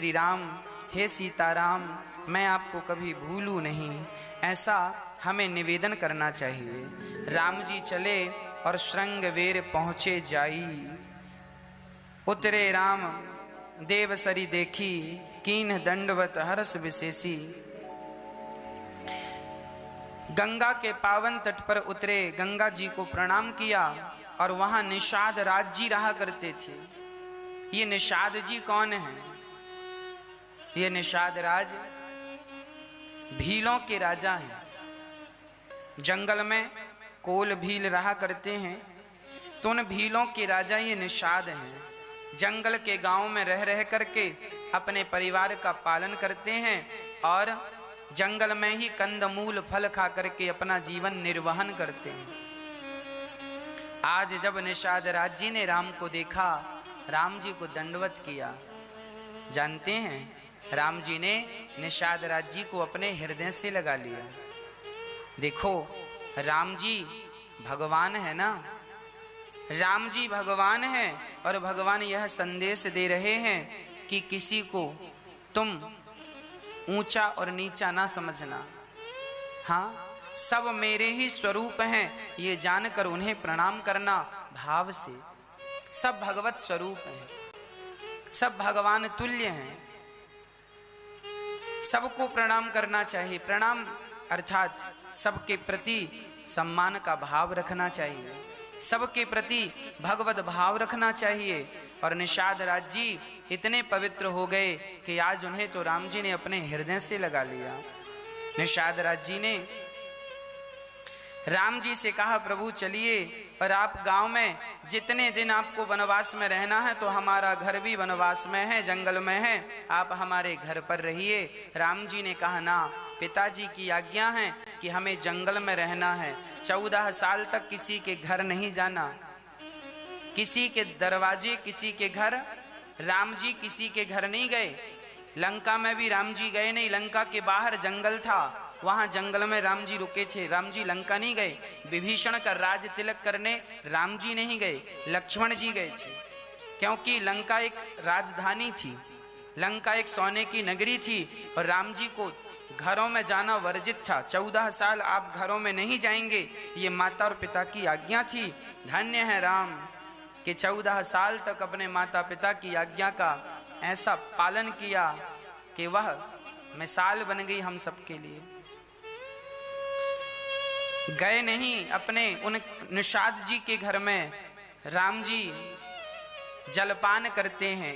श्री राम, हे सीताराम, मैं आपको कभी भूलूं नहीं, ऐसा हमें निवेदन करना चाहिए। राम जी चले और श्रृंगवेर पहुँचे जाई, उतरे राम देवसरी देखी, कीन्ह दंडवत हर्ष विशेषी। गंगा के पावन तट पर उतरे, गंगा जी को प्रणाम किया और वहां निषाद राज जी रहा करते थे। ये निषाद जी कौन है? ये निषाद राज भीलों के राजा हैं। जंगल में कोल भील रहा करते हैं, तो उन भीलों के राजा ये निषाद हैं। जंगल के गांव में रह रह करके अपने परिवार का पालन करते हैं और जंगल में ही कंदमूल फल खा करके अपना जीवन निर्वहन करते हैं। आज जब निषाद राज जी ने राम को देखा, राम जी को दंडवत किया। जानते हैं, राम जी ने निषाद राज जी को अपने हृदय से लगा लिया। देखो, राम जी भगवान है ना, राम जी भगवान है और भगवान यह संदेश दे रहे हैं कि किसी को तुम ऊंचा और नीचा ना समझना। हाँ, सब मेरे ही स्वरूप हैं, ये जानकर उन्हें प्रणाम करना भाव से। सब भगवत स्वरूप हैं, सब भगवान तुल्य हैं, सबको प्रणाम करना चाहिए। प्रणाम अर्थात सबके प्रति सम्मान का भाव रखना चाहिए, सबके प्रति भगवत भाव रखना चाहिए। और निषाद राज जी इतने पवित्र हो गए कि आज उन्हें तो राम जी ने अपने हृदय से लगा लिया। निषाद राज जी ने राम जी से कहा, प्रभु चलिए, और आप गांव में जितने दिन आपको वनवास में रहना है, तो हमारा घर भी वनवास में है, जंगल में है, आप हमारे घर पर रहिए। राम जी ने कहा, ना, पिताजी की आज्ञा है कि हमें जंगल में रहना है। 14 साल तक किसी के घर नहीं जाना, किसी के दरवाजे, किसी के घर। राम जी किसी के घर नहीं गए, लंका में भी राम जी गए नहीं। लंका के बाहर जंगल था, वहां जंगल में राम जी रुके थे, राम जी लंका नहीं गए। विभीषण का राज तिलक करने राम जी नहीं गए, लक्ष्मण जी गए थे, क्योंकि लंका एक राजधानी थी, लंका एक सोने की नगरी थी और राम जी को घरों में जाना वर्जित था। 14 साल आप घरों में नहीं जाएंगे, ये माता और पिता की आज्ञा थी। धन्य है राम कि 14 साल तक अपने माता पिता की आज्ञा का ऐसा पालन किया कि वह मिसाल बन गई हम सबके लिए। गए नहीं अपने उन निषाद जी के घर में, राम जी जलपान करते हैं,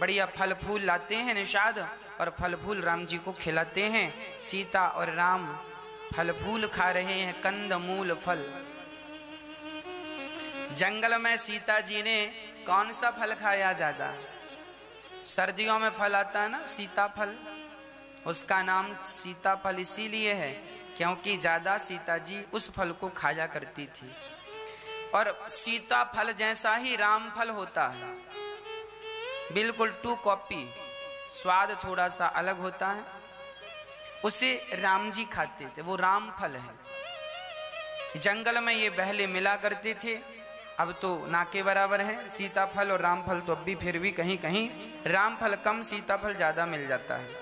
बढ़िया फल फूल लाते हैं निषाद और फल फूल राम जी को खिलाते हैं। सीता और राम फल फूल खा रहे हैं, कंद मूल फल। जंगल में सीता जी ने कौन सा फल खाया ज्यादा? सर्दियों में फल आता है ना, सीताफल, उसका नाम सीताफल इसीलिए है क्योंकि ज्यादा सीता जी उस फल को खाया करती थी। और सीताफल जैसा ही राम फल होता है, बिल्कुल 2 कॉपी, स्वाद थोड़ा सा अलग होता है, उसे राम जी खाते थे, वो राम फल है। जंगल में ये पहले मिला करते थे, अब तो ना के बराबर है सीताफल और रामफल। तो अब भी फिर भी कहीं कहीं रामफल कम, सीताफल ज्यादा मिल जाता है।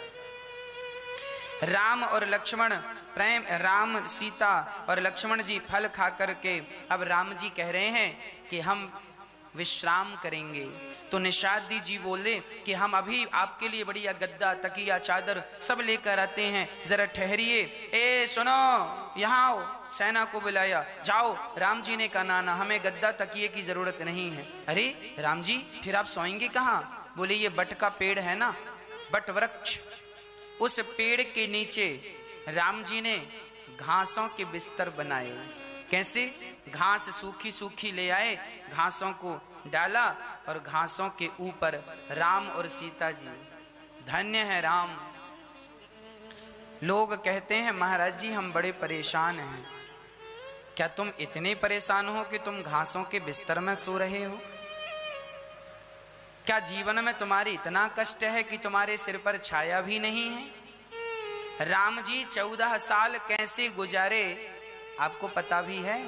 राम और लक्ष्मण प्रेम, राम सीता और लक्ष्मण जी फल खा करके अब राम जी कह रहे हैं कि हम विश्राम करेंगे। तो निषाद जी बोले कि हम अभी आपके लिए बढ़िया गद्दा, तकिया, चादर सब लेकर आते हैं, जरा ठहरिए। ए सुनो, यहाँ आओ, सेना को बुलाया, जाओ। राम जी ने कहा, ना, हमें गद्दा तकिए की जरूरत नहीं है। अरे राम जी, फिर आप सोएंगे कहाँ? बोले ये बट का पेड़ है ना, बट वृक्ष, उस पेड़ के नीचे राम जी ने घासों के बिस्तर बनाए। कैसे? घास सूखी सूखी ले आए, घासों को डाला और घासों के ऊपर राम और सीता जी। धन्य है राम। लोग कहते हैं, महाराज जी हम बड़े परेशान हैं। क्या तुम इतने परेशान हो कि तुम घासों के बिस्तर में सो रहे हो? क्या जीवन में तुम्हारी इतना कष्ट है कि तुम्हारे सिर पर छाया भी नहीं है? राम जी 14 साल कैसे गुजारे आपको पता भी है?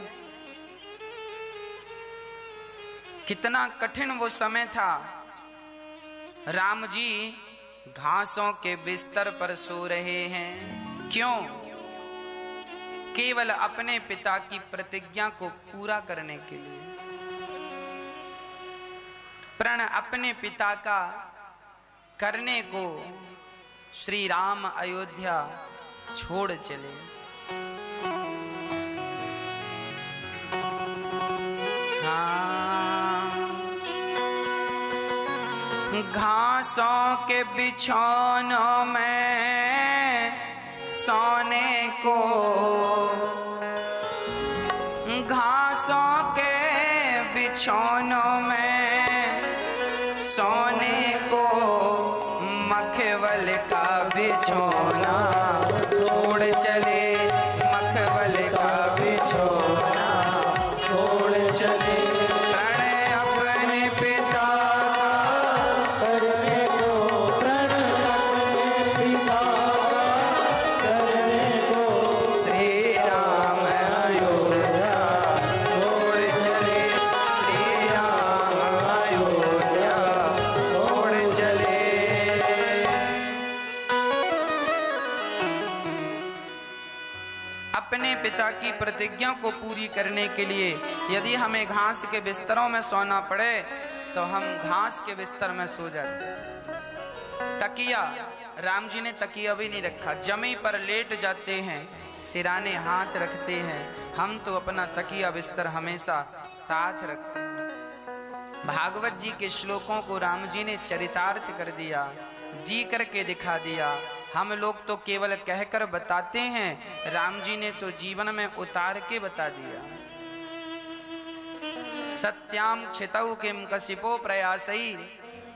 कितना कठिन वो समय था। राम जी घासों के बिस्तर पर सो रहे हैं। क्यों? केवल अपने पिता की प्रतिज्ञा को पूरा करने के लिए। प्रण अपने पिता का करने को श्री राम अयोध्या छोड़ चले। हाँ, घासों के बिछौनों में सोने को, घासों के बिछौनों में सोने को, मखमल का बिछौना छोड़ चले, मखमल का बिछौना छोड़ चले। प्रण अपने पिता का करने को, प्रण अपने पिता का करने को, श्री राम अयोध्या छोड़ चले, श्री राम अयोध्या छोड़ चले। अपने पिता की प्रतिज्ञा को पूरी करने के लिए यदि हमें घास के बिस्तरों में सोना पड़े तो हम घास के बिस्तर में सो जाते। तकिया, राम जी ने तकिया भी नहीं रखा, जमी पर लेट जाते हैं, सिराने हाथ रखते हैं। हम तो अपना तकिया बिस्तर हमेशा साथ रखते हैं। भागवत जी के श्लोकों को राम जी ने चरितार्थ कर दिया, जी करके दिखा दिया। हम लोग तो केवल कहकर बताते हैं, राम जी ने तो जीवन में उतार के बता दिया। सत्याम क्षितौ किम कशिपो प्रयासै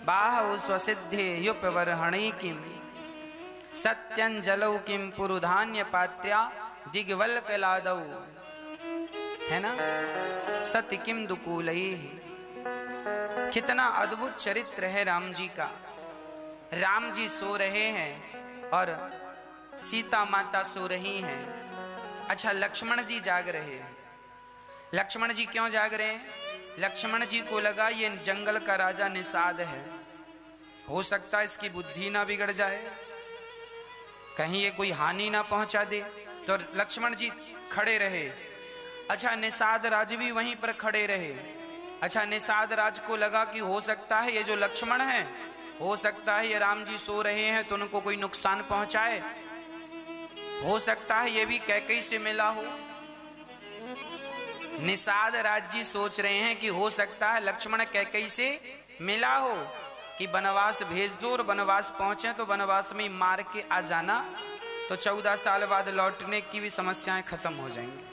बाहु स्वसिद्धे युपवर्हणै किम, सत्यंजलौ किम पुरुधान्य पात्या दिग्वल्कलादौ, है ना, सत्य किम दुकूलै। कितना अद्भुत चरित्र है राम जी का। राम जी सो रहे हैं और सीता माता सो रही हैं। अच्छा, लक्ष्मण जी जाग रहे हैं। लक्ष्मण जी क्यों जाग रहे हैं? लक्ष्मण जी को लगा ये जंगल का राजा निषाद है, हो सकता है इसकी बुद्धि ना बिगड़ जाए, कहीं ये कोई हानि ना पहुंचा दे, तो लक्ष्मण जी खड़े रहे। अच्छा, निषाद राज भी वहीं पर खड़े रहे। अच्छा, निषाद राज को लगा कि हो सकता है ये जो लक्ष्मण है, हो सकता है ये राम जी सो रहे हैं तो उनको कोई नुकसान पहुंचाए, हो सकता है ये भी कैकई से मिला हो। निषाद राज जी सोच रहे हैं कि हो सकता है लक्ष्मण कैकई से मिला हो, कि वनवास भेज दो और वनवास पहुंचे तो वनवास में मार के आ जाना, तो 14 साल बाद लौटने की भी समस्याएं खत्म हो जाएंगी।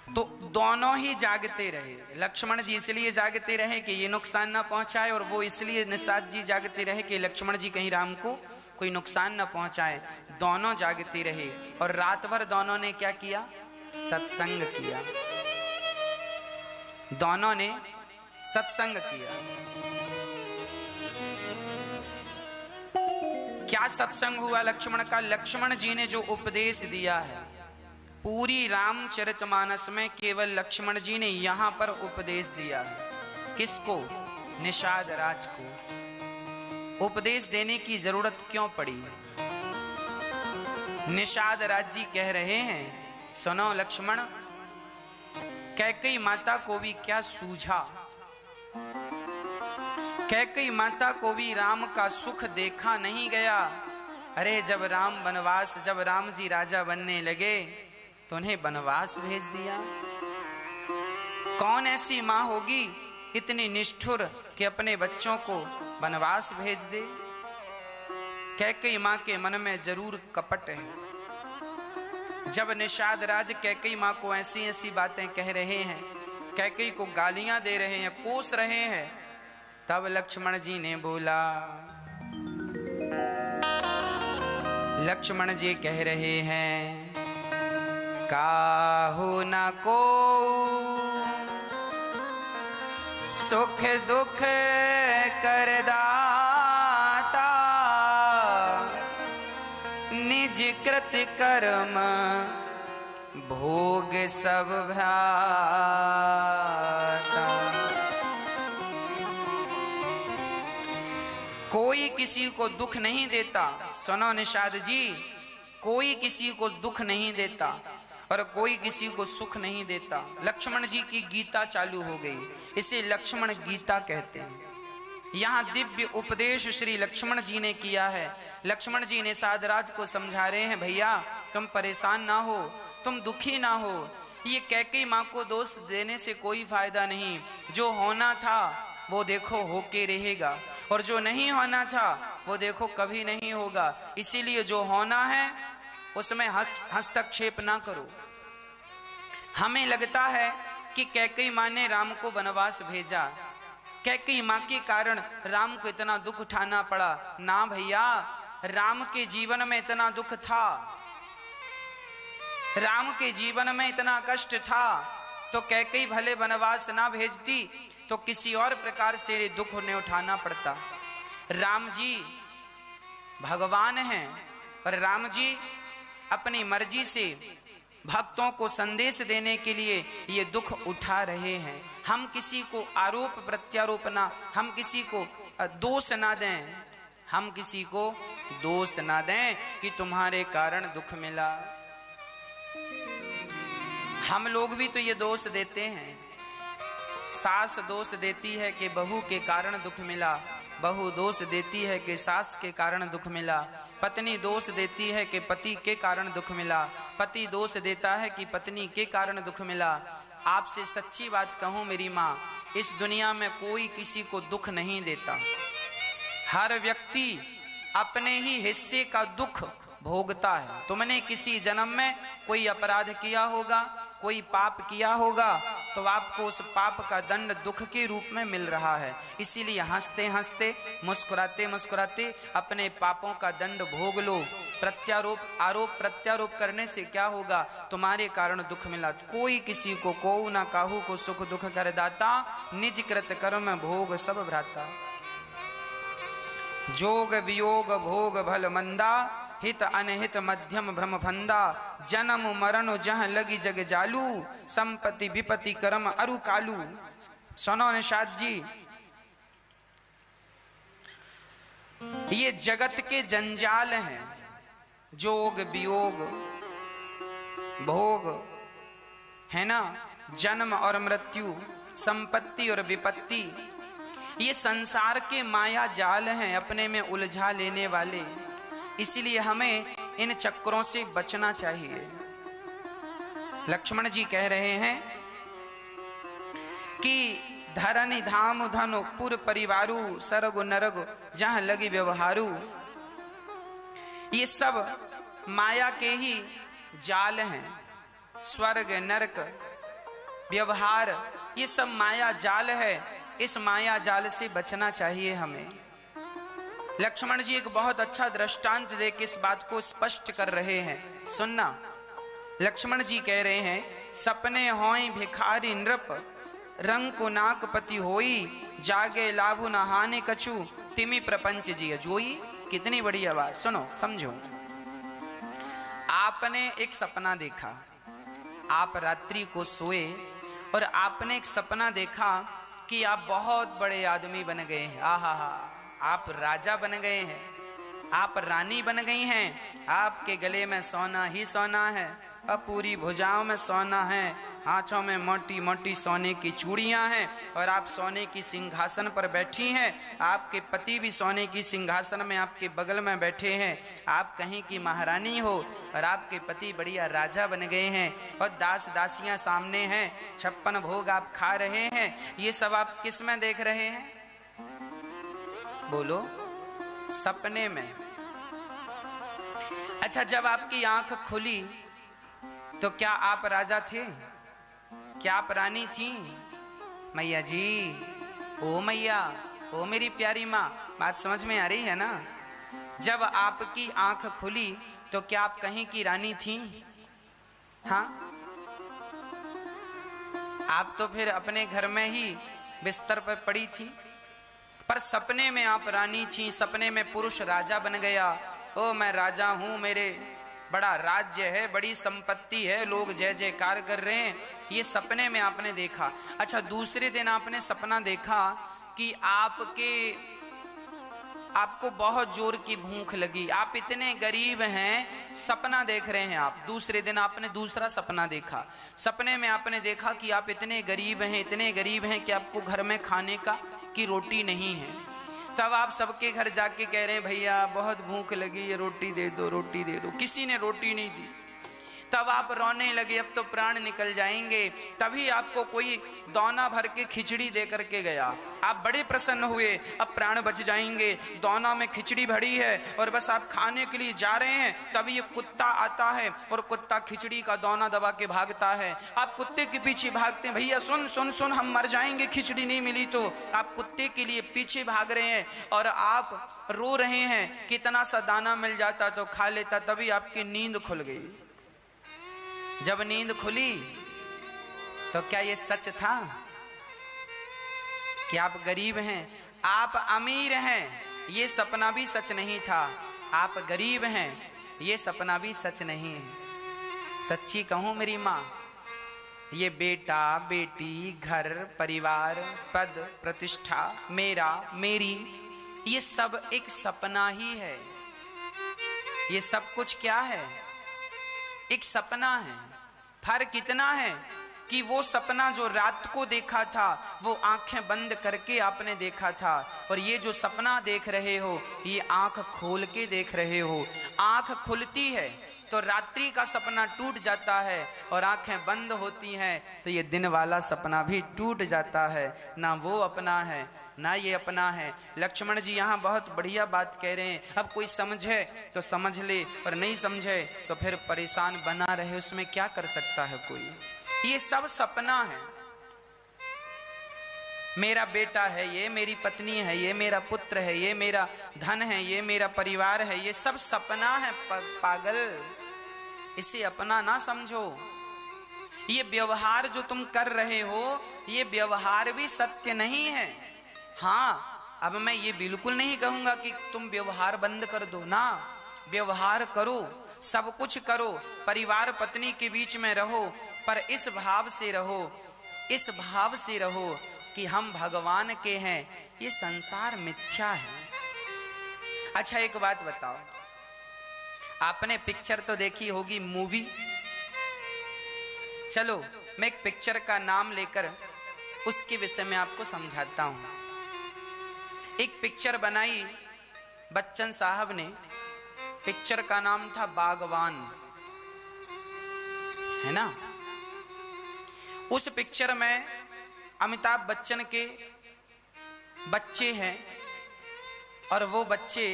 तो दोनों ही जागते रहे। लक्ष्मण जी इसलिए जागते रहे कि ये नुकसान ना पहुंचाए, और वो इसलिए निषाद जी जागते रहे कि लक्ष्मण जी कहीं राम को कोई नुकसान ना पहुंचाए। दोनों जागते रहे और रात भर दोनों ने क्या किया? सत्संग किया। दोनों ने सत्संग किया। क्या सत्संग हुआ लक्ष्मण का? लक्ष्मण जी ने जो उपदेश दिया है पूरी रामचरितमानस में, केवल लक्ष्मण जी ने यहां पर उपदेश दिया है। किसको? निषाद राज को। उपदेश देने की जरूरत क्यों पड़ी? निषाद राज जी कह रहे हैं, सुनो लक्ष्मण, कैकई माता को भी क्या सूझा, कैकई माता को भी राम का सुख देखा नहीं गया। अरे जब राम जी राजा बनने लगे तो उन्हें वनवास भेज दिया। कौन ऐसी माँ होगी इतनी निष्ठुर कि अपने बच्चों को वनवास भेज दे? कैकई माँ के मन में जरूर कपट है। जब निषाद राज कैकई माँ को ऐसी ऐसी बातें कह रहे हैं, कैकई को गालियां दे रहे हैं, कोस रहे हैं, तब लक्ष्मण जी ने बोला, लक्ष्मण जी कह रहे हैं, काहू न को सुख दुख करदाता, निज कृत कर्म भोग सब भ्राता। कोई किसी को दुख नहीं देता। सुनो निषाद जी, कोई किसी को दुख नहीं देता और कोई किसी को सुख नहीं देता। लक्ष्मण जी की गीता चालू हो गई, इसे लक्ष्मण गीता कहते हैं। यहाँ दिव्य उपदेश श्री लक्ष्मण जी ने किया है। लक्ष्मण जी निषाद राज को समझा रहे हैं, भैया तुम परेशान ना हो, तुम दुखी ना हो। ये कैकेयी माँ को दोष देने से कोई फायदा नहीं। जो होना था वो देखो होके रहेगा, और जो नहीं होना था वो देखो कभी नहीं होगा। इसीलिए जो होना है उसमें हस्तक्षेप ना करो। हमें लगता है कि कैकेयी माँ ने राम को वनवास भेजा, कैकेयी माँ के कारण राम को इतना दुख उठाना पड़ा। ना भैया, राम के जीवन में इतना दुख था, राम के जीवन में इतना कष्ट था, तो कैकेयी भले वनवास ना भेजती तो किसी और प्रकार से दुख उन्हें उठाना पड़ता। राम जी भगवान हैं और राम जी अपनी मर्जी से भक्तों को संदेश देने के लिए ये दुख उठा रहे हैं। हम किसी को आरोप प्रत्यारोप ना, हम किसी को दोष ना दें, हम किसी को दोष ना दें कि तुम्हारे कारण दुख मिला। हम लोग भी तो ये दोष देते हैं। सास दोष देती है कि बहू के कारण दुख मिला, बहू दोष देती है कि सास के कारण दुख मिला, पत्नी दोष देती है कि पति के कारण दुख मिला, पति दोष देता है कि पत्नी के कारण दुख मिला। आपसे सच्ची बात कहूं मेरी माँ, इस दुनिया में कोई किसी को दुख नहीं देता। हर व्यक्ति अपने ही हिस्से का दुख भोगता है। तुमने किसी जन्म में कोई अपराध किया होगा, कोई पाप किया होगा, तो आपको उस पाप का दंड दुख के रूप में मिल रहा है। इसीलिए हंसते हंसते, मुस्कुराते मुस्कुराते अपने पापों का दंड भोग लो। प्रत्यारोप आरोप प्रत्यारोप करने से क्या होगा? तुम्हारे कारण दुख मिला। कोई किसी को को ना काहू को सुख दुख कर दाता, निज कृत कर्म भोग सब भ्राता। जोग वियोग भोग भल मंदा, हित अनहित मध्यम भ्रम फंदा। जन्म मरण जह लगी जग जालू, संपत्ति विपत्ति कर्म अरु कालू। सुनो निषाद जी, ये जगत के जंजाल हैं। जोग वियोग भोग है ना, जन्म और मृत्यु, संपत्ति और विपत्ति, ये संसार के माया जाल हैं, अपने में उलझा लेने वाले। इसलिए हमें इन चक्रों से बचना चाहिए। लक्ष्मण जी कह रहे हैं कि धरनि धाम धनु पुर परिवारु, सरगु नरगु जहां लगी व्यवहारु। ये सब माया के ही जाल हैं। स्वर्ग नरक व्यवहार, ये सब माया जाल है। इस माया जाल से बचना चाहिए हमें। लक्ष्मण जी एक बहुत अच्छा दृष्टांत देकर इस बात को स्पष्ट कर रहे हैं। सुनना, लक्ष्मण जी कह रहे हैं, सपने होई भिखारी नृप, रंग को नाक पति होई, जागे लाभु न हानि कछु, तिमि प्रपंच जी जोई। कितनी बड़ी आवाज, सुनो समझो। आपने एक सपना देखा, आप रात्रि को सोए और आपने एक सपना देखा कि आप बहुत बड़े आदमी बन गए हैं। आहा हा, आप राजा बन गए हैं, आप रानी बन गई हैं। आपके गले में सोना ही सोना है, अब पूरी भुजाओं में सोना है, हाथों में मोटी मोटी सोने की चूड़ियां हैं, और आप सोने की सिंहासन पर बैठी हैं। आपके पति भी सोने की सिंहासन में आपके बगल में बैठे हैं। आप कहीं की महारानी हो और आपके पति बढ़िया राजा बन गए हैं, और दास दासियां सामने हैं, 56 भोग आप खा रहे हैं। ये सब आप किस में देख रहे हैं? बोलो, सपने में। अच्छा, जब आपकी आंख खुली तो क्या आप राजा थे? क्या आप रानी थी? मैया जी, ओ मैया, ओ मेरी प्यारी माँ, बात समझ में आ रही है ना? जब आपकी आंख खुली तो क्या आप कहीं की रानी थी? हाँ, आप तो फिर अपने घर में ही बिस्तर पर पड़ी थी, पर सपने में आप रानी थी। सपने में पुरुष राजा बन गया। ओ मैं राजा हूं, मेरे बड़ा राज्य है, बड़ी संपत्ति है, लोग जय जयकार कर रहे हैं। ये सपने में आपने देखा। अच्छा, दूसरे दिन आपने सपना देखा कि आपके आपको बहुत जोर की भूख लगी, आप इतने गरीब हैं, सपना देख रहे हैं आप, दूसरे दिन आपने दूसरा सपना देखा, सपने में आपने देखा कि आप इतने गरीब हैं, इतने गरीब हैं कि आपको घर में खाने का की रोटी नहीं है। तब आप सबके घर जाके कह रहे हैं भैया बहुत भूख लगी है, रोटी दे दो, रोटी दे दो, किसी ने रोटी नहीं दी। तब आप रोने लगे, अब तो प्राण निकल जाएंगे। तभी आपको कोई दौना भर के खिचड़ी दे करके गया, आप बड़े प्रसन्न हुए, अब प्राण बच जाएंगे, दौना में खिचड़ी भरी है और बस आप खाने के लिए जा रहे हैं। तभी एक कुत्ता आता है और कुत्ता खिचड़ी का दौना दबा के भागता है। आप कुत्ते के पीछे भागते हैं, भैया सुन सुन सुन हम मर जाएंगे खिचड़ी नहीं मिली तो। आप कुत्ते के लिए पीछे भाग रहे हैं और आप रो रहे हैं, कितना सा दाना मिल जाता तो खा लेता। तभी आपकी नींद खुल गई। जब नींद खुली तो क्या ये सच था कि आप गरीब हैं, आप अमीर हैं? ये सपना भी सच नहीं था। आप गरीब हैं, ये सपना भी सच नहीं है। सच्ची कहूं मेरी माँ, ये बेटा बेटी, घर परिवार, पद प्रतिष्ठा, मेरा मेरी, ये सब एक सपना ही है। ये सब कुछ क्या है? एक सपना है। फर्क इतना है कि वो सपना जो रात को देखा था वो आंखें बंद करके आपने देखा था, और ये जो सपना देख रहे हो ये आंख खोल के देख रहे हो। आंख खुलती है तो रात्रि का सपना टूट जाता है और आंखें बंद होती हैं तो ये दिन वाला सपना भी टूट जाता है। ना वो अपना है ना ये अपना है। लक्ष्मण जी यहाँ बहुत बढ़िया बात कह रहे हैं। अब कोई समझे तो समझ ले और नहीं समझे तो फिर परेशान बना रहे, उसमें क्या कर सकता है कोई। ये सब सपना है। मेरा बेटा है ये, मेरी पत्नी है ये, मेरा पुत्र है ये, मेरा धन है ये, मेरा परिवार है ये, सब सपना है पागल। इसे अपना ना समझो। ये व्यवहार जो तुम कर रहे हो ये व्यवहार भी सत्य नहीं है। हाँ, अब मैं ये बिल्कुल नहीं कहूंगा कि तुम व्यवहार बंद कर दो ना, व्यवहार करो, सब कुछ करो, परिवार पत्नी के बीच में रहो, पर इस भाव से रहो, इस भाव से रहो कि हम भगवान के हैं, ये संसार मिथ्या है। अच्छा एक बात बताओ, आपने पिक्चर तो देखी होगी, मूवी। चलो मैं एक पिक्चर का नाम लेकर उसके विषय में आपको समझाता हूं। एक पिक्चर बनाई बच्चन साहब ने, पिक्चर का नाम था बागवान, है ना। उस पिक्चर में अमिताभ बच्चन के बच्चे हैं और वो बच्चे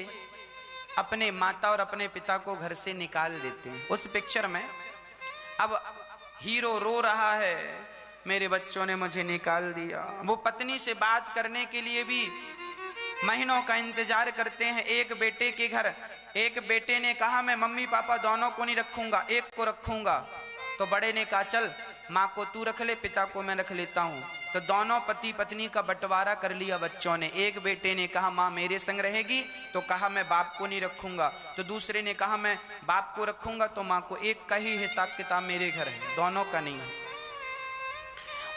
अपने माता और अपने पिता को घर से निकाल देते हैं। उस पिक्चर में अब हीरो रो रहा है, मेरे बच्चों ने मुझे निकाल दिया। वो पत्नी से बात करने के लिए भी महीनों का इंतजार करते हैं। एक बेटे के घर, एक बेटे ने कहा मैं मम्मी पापा दोनों को नहीं रखूंगा, एक को रखूंगा। तो बड़े ने कहा चल माँ को तू रख ले, पिता को मैं रख लेता हूँ। तो दोनों पति पत्नी का बंटवारा कर लिया बच्चों ने। एक बेटे ने कहा माँ मेरे संग रहेगी, तो कहा मैं बाप को नहीं रखूंगा। तो दूसरे ने कहा मैं बाप को रखूंगा, तो माँ को। एक का ही हिसाब किताब मेरे घर है, दोनों का नहीं है।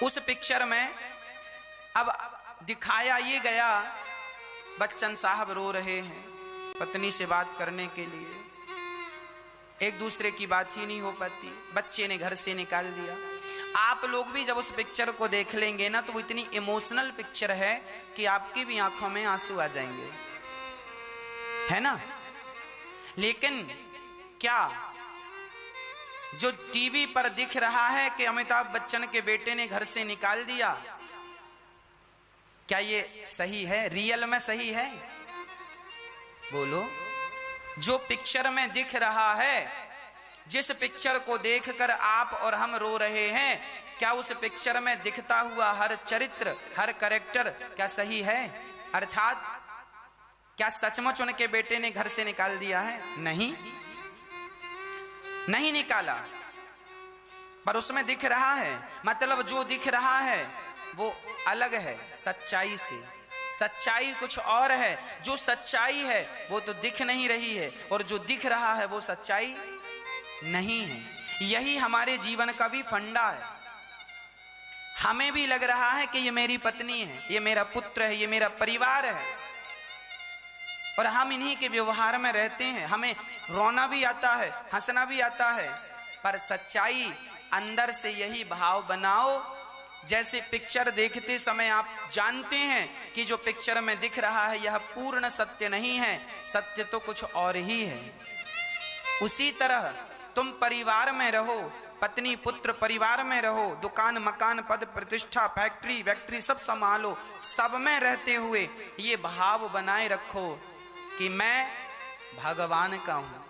उस पिक्चर में अब दिखाया ये गया, बच्चन साहब रो रहे हैं पत्नी से बात करने के लिए, एक दूसरे की बात ही नहीं हो पाती, बच्चे ने घर से निकाल दिया। आप लोग भी जब उस पिक्चर को देख लेंगे ना तो वो इतनी इमोशनल पिक्चर है कि आपकी भी आंखों में आंसू आ जाएंगे, है ना। लेकिन क्या जो टीवी पर दिख रहा है कि अमिताभ बच्चन के बेटे ने घर से निकाल दिया, क्या ये सही है? रियल में सही है? बोलो। जो पिक्चर में दिख रहा है, जिस पिक्चर को देखकर आप और हम रो रहे हैं, क्या उस पिक्चर में दिखता हुआ हर चरित्र, हर कैरेक्टर क्या सही है? अर्थात क्या सचमुच उनके बेटे ने घर से निकाल दिया है? नहीं, नहीं निकाला, पर उसमें दिख रहा है। मतलब जो दिख रहा है वो अलग है सच्चाई से। सच्चाई कुछ और है। जो सच्चाई है वो तो दिख नहीं रही है, और जो दिख रहा है वो सच्चाई नहीं है। यही हमारे जीवन का भी फंडा है। हमें भी लग रहा है कि ये मेरी पत्नी है, ये मेरा पुत्र है, ये मेरा परिवार है, और हम इन्हीं के व्यवहार में रहते हैं। हमें रोना भी आता है, हंसना भी आता है, पर सच्चाई अंदर से यही भाव बनाओ। जैसे पिक्चर देखते समय आप जानते हैं कि जो पिक्चर में दिख रहा है यह पूर्ण सत्य नहीं है, सत्य तो कुछ और ही है। उसी तरह तुम परिवार में रहो, पत्नी पुत्र परिवार में रहो, दुकान मकान पद प्रतिष्ठा फैक्ट्री वैक्ट्री सब संभालो, सब में रहते हुए ये भाव बनाए रखो कि मैं भगवान का हूं।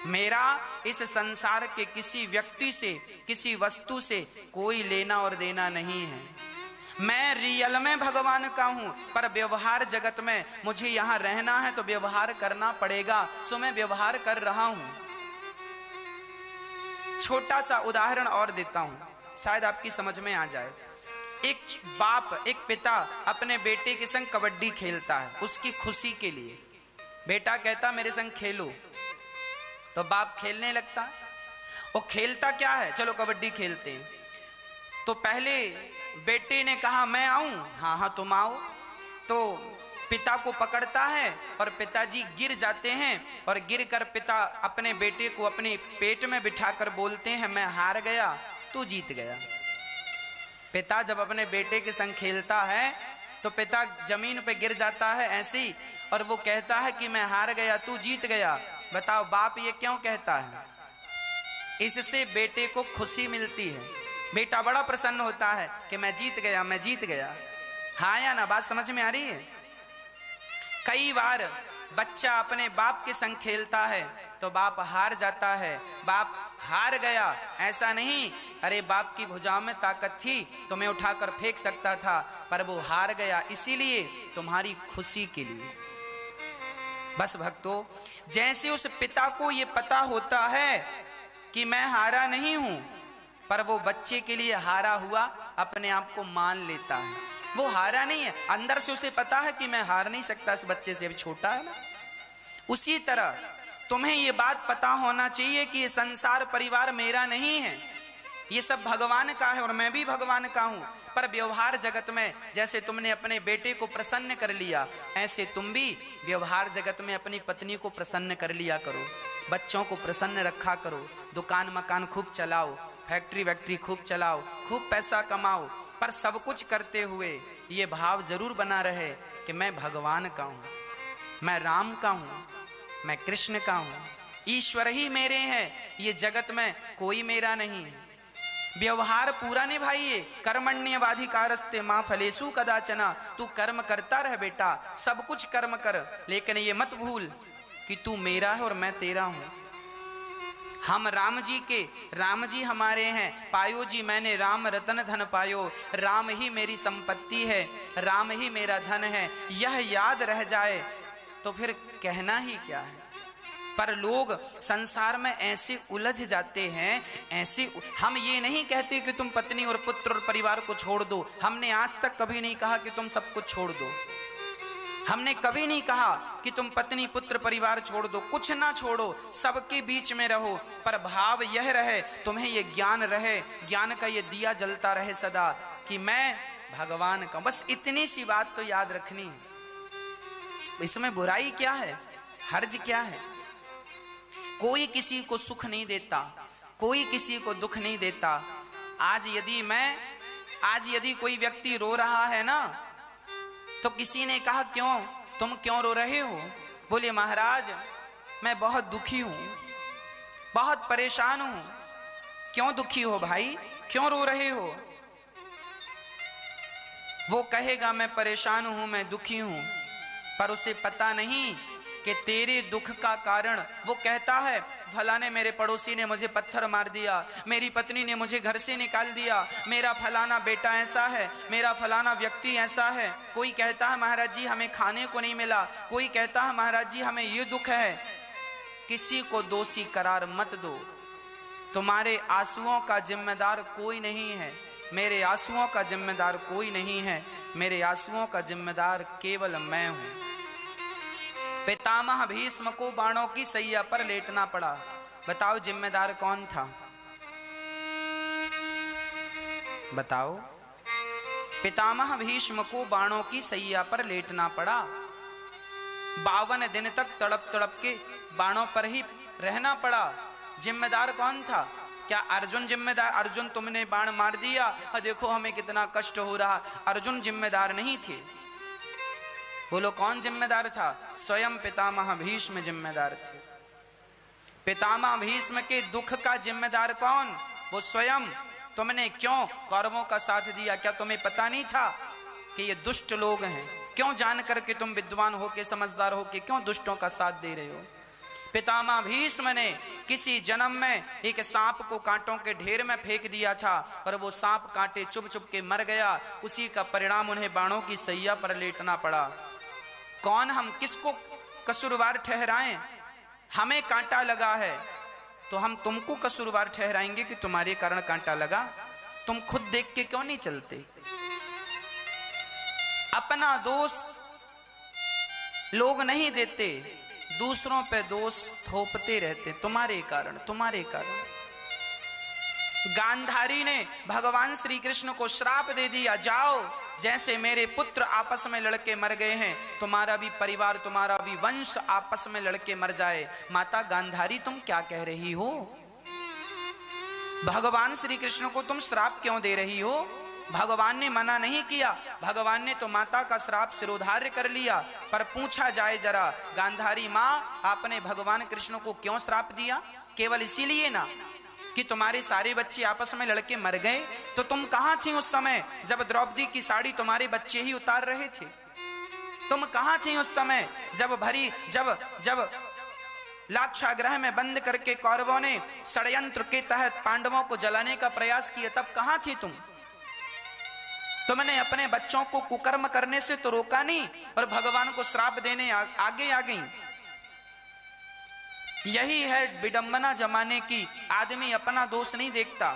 मेरा इस संसार के किसी व्यक्ति से, किसी वस्तु से कोई लेना और देना नहीं है। मैं रियल में भगवान का हूं, पर व्यवहार जगत में मुझे यहां रहना है तो व्यवहार करना पड़ेगा, सो मैं व्यवहार कर रहा हूं। छोटा सा उदाहरण और देता हूं, शायद आपकी समझ में आ जाए। एक बाप, एक पिता अपने बेटे के संग कबड्डी खेलता है, उसकी खुशी के लिए। बेटा कहता मेरे संग खेलो, तो बाप खेलने लगता। वो खेलता क्या है, चलो कबड्डी खेलते हैं। तो पहले बेटे ने कहा मैं आऊं, हाँ हाँ तुम आओ। तो पिता को पकड़ता है और पिताजी गिर जाते हैं, और गिरकर पिता अपने बेटे को अपने पेट में बिठाकर बोलते हैं मैं हार गया, तू जीत गया। पिता जब अपने बेटे के संग खेलता है तो पिता जमीन पे गिर जाता है ऐसे ही, और वो कहता है कि मैं हार गया, तू जीत गया। बताओ बाप ये क्यों कहता है? इससे बेटे को खुशी मिलती है, बेटा बड़ा प्रसन्न होता है कि मैं जीत गया, मैं जीत गया। हाँ या ना, बात समझ में आ रही है? कई बार बच्चा अपने बाप के संग खेलता है तो बाप हार जाता है, बाप हार गया। ऐसा नहीं, अरे बाप की भुजाओं में ताकत थी तो मैं उठाकर फेंक सकता था, पर वो हार गया इसीलिए तुम्हारी खुशी के लिए। बस भक्तों, जैसे उस पिता को ये पता होता है कि मैं हारा नहीं हूं, पर वो बच्चे के लिए हारा हुआ अपने आप को मान लेता है। वो हारा नहीं है, अंदर से उसे पता है कि मैं हार नहीं सकता इस बच्चे से, अभी छोटा है ना। उसी तरह तुम्हें ये बात पता होना चाहिए कि ये संसार परिवार मेरा नहीं है, ये सब भगवान का है और मैं भी भगवान का हूं। पर व्यवहार जगत में जैसे तुमने अपने बेटे को प्रसन्न कर लिया, ऐसे तुम भी व्यवहार जगत में अपनी पत्नी को प्रसन्न कर लिया करो, बच्चों को प्रसन्न रखा करो, दुकान मकान खूब चलाओ, फैक्ट्री वैक्ट्री खूब चलाओ, खूब पैसा कमाओ, पर सब कुछ करते हुए ये भाव जरूर बना रहे कि मैं भगवान का हूं, मैं राम का हूं, मैं कृष्ण का हूं, ईश्वर ही मेरे हैं, ये जगत में कोई मेरा नहीं। व्यवहार पूरा निभाइए। कर्मण्यवाधिकारस्ते मां फलेषु कदाचन। तू कर्म करता रह बेटा, सब कुछ कर्म कर, लेकिन ये मत भूल कि तू मेरा है और मैं तेरा हूं। हम राम जी के, राम जी हमारे हैं। पायो जी मैंने राम रतन धन पायो, राम ही मेरी संपत्ति है, राम ही मेरा धन है, यह याद रह जाए तो फिर कहना ही क्या है। पर लोग संसार में ऐसे उलझ जाते हैं, ऐसे। हम ये नहीं कहते कि तुम पत्नी और पुत्र और परिवार को छोड़ दो, हमने आज तक कभी नहीं कहा कि तुम सब कुछ छोड़ दो, हमने कभी नहीं कहा कि तुम पत्नी पुत्र परिवार छोड़ दो, कुछ ना छोड़ो, सबके बीच में रहो, पर भाव यह रहे, तुम्हें ये ज्ञान रहे, ज्ञान का ये दिया जलता रहे सदा कि मैं भगवान का। बस इतनी सी बात तो याद रखनी। इसमें बुराई क्या है, हर्ज क्या है? कोई किसी को सुख नहीं देता, कोई किसी को दुख नहीं देता। आज यदि कोई व्यक्ति रो रहा है ना, तो किसी ने कहा क्यों, तुम क्यों रो रहे हो? बोले महाराज मैं बहुत दुखी हूं, बहुत परेशान हूं। क्यों दुखी हो भाई, क्यों रो रहे हो? वो कहेगा मैं परेशान हूं, मैं दुखी हूं, पर उसे पता नहीं कि तेरे दुख का कारण, वो कहता है फलाने मेरे पड़ोसी ने मुझे पत्थर मार दिया, मेरी पत्नी ने मुझे घर से निकाल दिया, मेरा फलाना बेटा ऐसा है, मेरा फलाना व्यक्ति ऐसा है। कोई कहता है महाराज जी हमें खाने को नहीं मिला, कोई कहता है महाराज जी हमें ये दुख है। किसी को दोषी करार मत दो, तुम्हारे आंसुओं का जिम्मेदार कोई नहीं है, मेरे आंसुओं का जिम्मेदार कोई नहीं है, मेरे आंसुओं का जिम्मेदार केवल मैं हूं। पितामह भीष्म को बाणों की सैया पर लेटना पड़ा, बताओ जिम्मेदार कौन था? बताओ। पितामह भीष्म को बाणों की सैया पर लेटना पड़ा, 52 दिन तक तड़प तड़प के बाणों पर ही रहना पड़ा। जिम्मेदार कौन था? क्या अर्जुन जिम्मेदार? अर्जुन तुमने बाण मार दिया, देखो हमें कितना कष्ट हो रहा। अर्जुन जिम्मेदार नहीं थे। बोलो कौन जिम्मेदार था? स्वयं पितामह भीष्म जिम्मेदार थे। पितामह भीष्म के दुख का जिम्मेदार कौन? वो स्वयं। तुमने क्यों कौरवों का साथ दिया? क्या तुम्हें पता नहीं था कि ये दुष्ट लोग हैं? क्यों जान करके तुम विद्वान होके समझदार होके क्यों दुष्टों का साथ दे रहे हो? पितामह भीष्म ने किसी जन्म में एक सांप को कांटों के ढेर में फेंक दिया था और वो सांप कांटे चुभ चुभ के मर गया। उसी का परिणाम उन्हें बाणों की सैया पर लेटना पड़ा। कौन हम किसको कसूरवार ठहराएं? हमें कांटा लगा है तो हम तुमको कसूरवार ठहराएंगे कि तुम्हारे कारण कांटा लगा? तुम खुद देख के क्यों नहीं चलते? अपना दोष लोग नहीं देते, दूसरों पे दोष थोपते रहते। तुम्हारे कारण, तुम्हारे कारण। गांधारी ने भगवान श्री कृष्ण को श्राप दे दिया, जाओ जैसे मेरे पुत्र आपस में लड़के मर गए हैं, तुम्हारा भी परिवार, तुम्हारा भी वंश आपस में लड़के मर जाए। माता गांधारी तुम क्या कह रही हो? भगवान श्री कृष्ण को तुम श्राप क्यों दे रही हो? भगवान ने मना नहीं किया, भगवान ने तो माता का श्राप सिरोधार्य कर लिया। पर पूछा जाए जरा, गांधारी माँ आपने भगवान कृष्ण को क्यों श्राप दिया? केवल इसीलिए ना कि तुम्हारे सारे बच्चे आपस में लड़के मर गए? तो तुम कहां थी उस समय जब द्रौपदी की साड़ी तुम्हारे बच्चे ही उतार रहे थे? तुम कहां थी उस समय जब लाक्षागृह में बंद करके कौरवों ने षड्यंत्र के तहत पांडवों को जलाने का प्रयास किया? तब कहां थी तुम? तुमने अपने बच्चों को कुकर्म करने से तो रोका नहीं और भगवान को श्राप देने आगे आ गई। यही है विडंबना जमाने की। आदमी अपना दोष नहीं देखता,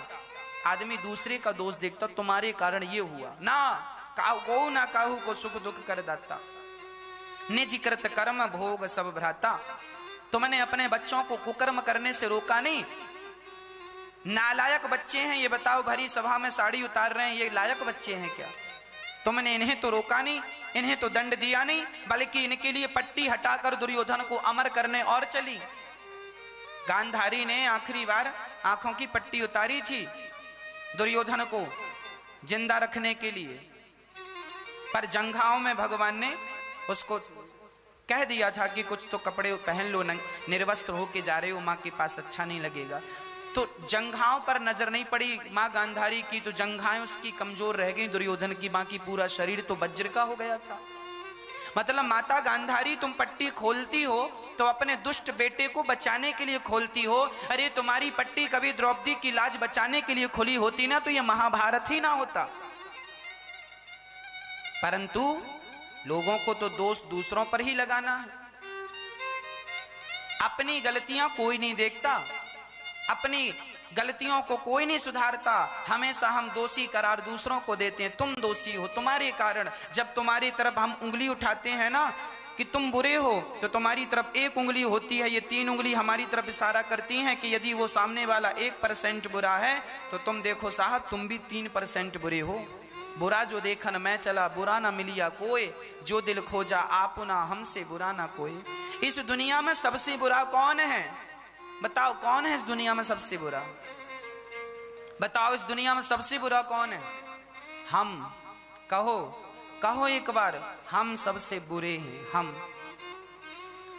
आदमी दूसरे का दोष देखता। तुम्हारे कारण ये हुआ ना, को ना काहू को सुख दुख कर दाता, निज कृत कर्म भोग सब भ्राता। तुमने अपने बच्चों को कुकर्म करने से रोका नहीं। नालायक बच्चे हैं ये बताओ, भरी सभा में साड़ी उतार रहे हैं, ये लायक बच्चे हैं क्या? तुमने इन्हें तो रोका नहीं, इन्हें तो दंड दिया नहीं, बल्कि इनके लिए पट्टी हटाकर दुर्योधन को अमर करने और चली। गांधारी ने आखिरी बार आंखों की पट्टी उतारी थी दुर्योधन को जिंदा रखने के लिए, पर जंघाओं में भगवान ने उसको कह दिया था कि कुछ तो कपड़े पहन लो, निर्वस्त्र होके जा रहे हो, माँ के पास अच्छा नहीं लगेगा। तो जंघाओं पर नजर नहीं पड़ी माँ गांधारी की, तो जंघाएं उसकी कमजोर रह गई दुर्योधन की, बाकी पूरा शरीर तो वज्र का हो गया था। मतलब माता गांधारी तुम पट्टी खोलती हो तो अपने दुष्ट बेटे को बचाने के लिए खोलती हो। अरे तुम्हारी पट्टी कभी द्रौपदी की लाज बचाने के लिए खुली होती ना तो यह महाभारत ही ना होता। परंतु लोगों को तो दोष दूसरों पर ही लगाना है। अपनी गलतियां कोई नहीं देखता, अपनी गलतियों को कोई नहीं सुधारता। हमेशा हम दोषी करार दूसरों को देते हैं, तुम दोषी हो, तुम्हारे कारण। जब तुम्हारी तरफ हम उंगली उठाते हैं ना कि तुम बुरे हो, तो तुम्हारी तरफ एक उंगली होती है, ये 3 उंगली हमारी तरफ इशारा करती हैं कि यदि वो सामने वाला 1% बुरा है तो तुम देखो साहब तुम भी 3% बुरे हो। बुरा जो देखन मैं चला, बुरा ना मिलिया कोई, जो दिल खोजा आपुना हमसे बुरा ना कोई। इस दुनिया में सबसे बुरा कौन है? बताओ कौन है इस दुनिया में सबसे बुरा? बताओ इस दुनिया में सबसे बुरा कौन है? हम। कहो कहो एक बार, हम सबसे बुरे हैं।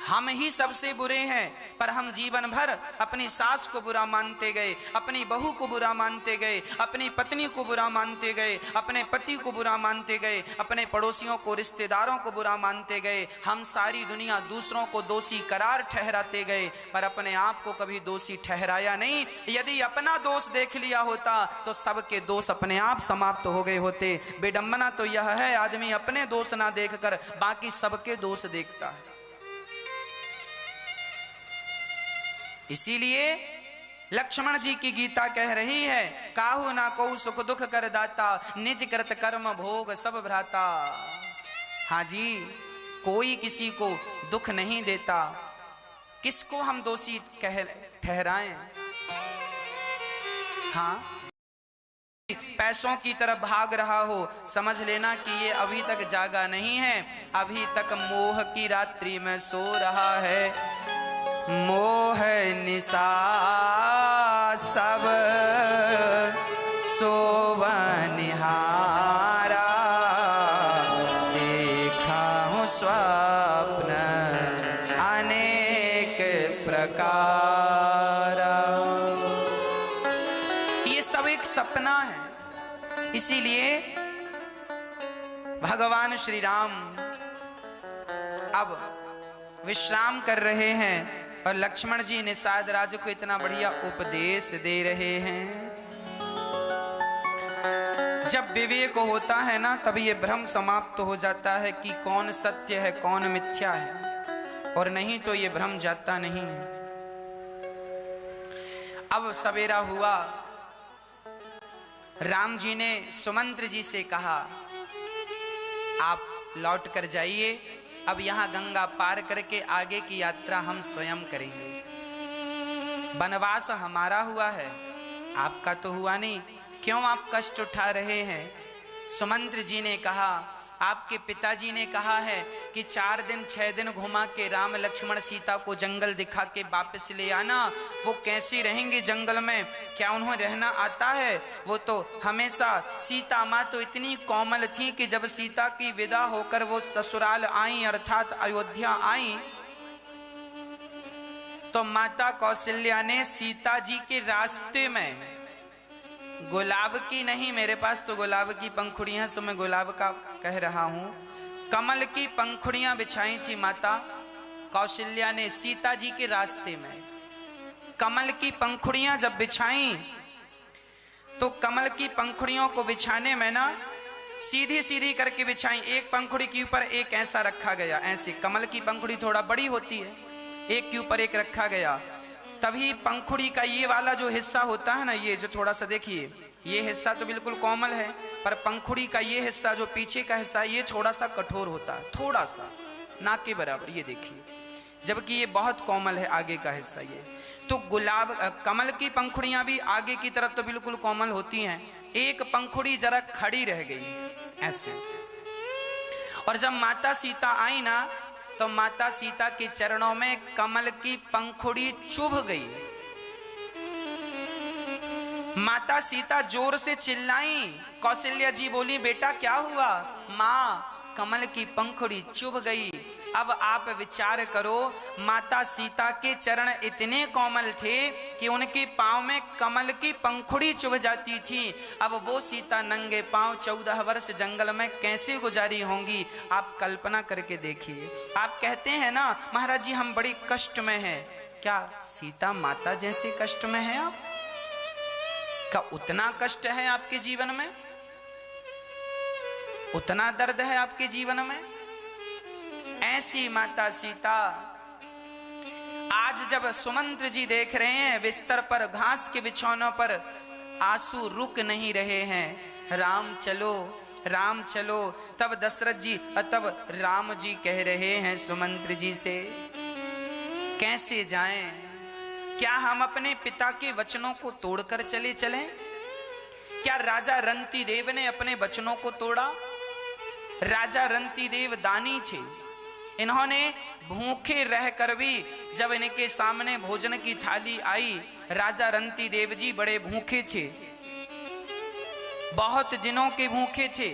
हम ही सबसे बुरे हैं। पर हम जीवन भर अपनी सास को बुरा मानते गए, अपनी बहू को बुरा मानते गए, अपनी पत्नी को बुरा मानते गए, अपने पति को बुरा मानते गए, अपने पड़ोसियों को, रिश्तेदारों को बुरा मानते गए। हम सारी दुनिया दूसरों को दोषी करार ठहराते गए, पर अपने आप को कभी दोषी ठहराया नहीं। यदि अपना दोष देख लिया होता तो सबके दोष अपने आप समाप्त हो गए होते। विडंबना तो यह है आदमी अपने दोष ना देखकर बाकी सबके दोष देखता है। इसीलिए लक्ष्मण जी की गीता कह रही है, काहू ना को सुख दुख कर दाता, निज कृत कर्म भोग सब भ्राता। हाँ जी, कोई किसी को दुख नहीं देता, किसको हम दोषी ठहराएं? हाँ पैसों की तरफ भाग रहा हो, समझ लेना कि ये अभी तक जागा नहीं है, अभी तक मोह की रात्रि में सो रहा है। मोह निशा सब सोवनिहारा, देखा हूँ स्वप्न अनेक प्रकार। ये सब एक सपना है। इसीलिए भगवान श्री राम अब विश्राम कर रहे हैं और लक्ष्मण जी निषाद राज को इतना बढ़िया उपदेश दे रहे हैं। जब विवेक होता है ना, तभी ये भ्रम समाप्त हो जाता है कि कौन सत्य है कौन मिथ्या है, और नहीं तो ये भ्रम जाता नहीं है। अब सवेरा हुआ, राम जी ने सुमंत्र जी से कहा आप लौट कर जाइए, अब यहां गंगा पार करके आगे की यात्रा हम स्वयं करेंगे। वनवास हमारा हुआ है, आपका तो हुआ नहीं, क्यों आप कष्ट उठा रहे हैं? सुमंत्र जी ने कहा आपके पिताजी ने कहा है कि 4 दिन 6 दिन घुमा के राम लक्ष्मण सीता को जंगल दिखा के वापस ले आना। वो कैसे रहेंगे जंगल में, क्या उन्हें रहना आता है? वो तो हमेशा, सीता माँ तो इतनी कोमल थी कि जब सीता की विदा होकर वो ससुराल आई अर्थात अयोध्या आई, तो माता कौशल्या ने सीता जी के रास्ते में गुलाब की नहीं, मेरे पास तो गुलाब की पंखुड़ियां, सो मैं गुलाब का कह रहा हूं, कमल की पंखुड़ियां बिछाई थी माता कौशल्या ने सीता जी के रास्ते में। कमल की पंखुड़ियां जब बिछाई तो कमल की पंखुड़ियों को बिछाने में ना सीधी सीधी करके बिछाई, एक पंखुड़ी के ऊपर एक ऐसा रखा गया, ऐसे कमल की पंखुड़ी थोड़ा बड़ी होती है, एक के ऊपर एक रखा गया। तभी पंखुड़ी का ये वाला जो हिस्सा होता है ना, ये जो थोड़ा सा देखिए, ये हिस्सा तो बिल्कुल कोमल है, पर पंखुड़ी का ये हिस्सा जो पीछे का हिस्सा ये थोड़ा सा कठोर होता है, थोड़ा सा नाक के बराबर, ये देखिए, जबकि ये बहुत कोमल है आगे का हिस्सा। ये तो गुलाब कमल की पंखुड़ियां भी आगे की तरफ तो बिल्कुल कोमल होती हैं, एक पंखुड़ी जरा खड़ी रह गई ऐसे। और जब माता सीता आई ना, तो माता सीता के चरणों में कमल की पंखुड़ी चुभ गई। माता सीता जोर से चिल्लाई, कौशल्या जी बोली बेटा क्या हुआ? माँ कमल की पंखुड़ी चुभ गई। अब आप विचार करो, माता सीता के चरण इतने कोमल थे कि उनके पांव में कमल की पंखुड़ी चुभ जाती थी। अब वो सीता नंगे पांव 14 वर्ष जंगल में कैसे गुजारी होंगी, आप कल्पना करके देखिए। आप कहते हैं ना महाराज जी हम बड़ी कष्ट में हैं, क्या सीता माता जैसे कष्ट में हैं आप? क्या उतना कष्ट है आपके जीवन में? उतना दर्द है आपके जीवन में? ऐसी माता सीता आज जब सुमंत्र जी देख रहे हैं बिस्तर पर घास के बिछौनों पर आंसू रुक नहीं रहे हैं, राम चलो राम चलो। तब दशरथ जी तब राम जी कह रहे हैं सुमंत्र जी से कैसे जाएं? क्या हम अपने पिता के वचनों को तोड़कर चले चलें? क्या राजा रंती देव ने अपने वचनों को तोड़ा? राजा रंती देव दानी थे, इन्होंने भूखे रहकर भी जब इनके सामने भोजन की थाली आई, राजा रंती देव जी बड़े भूखे थे, बहुत दिनों के भूखे थे,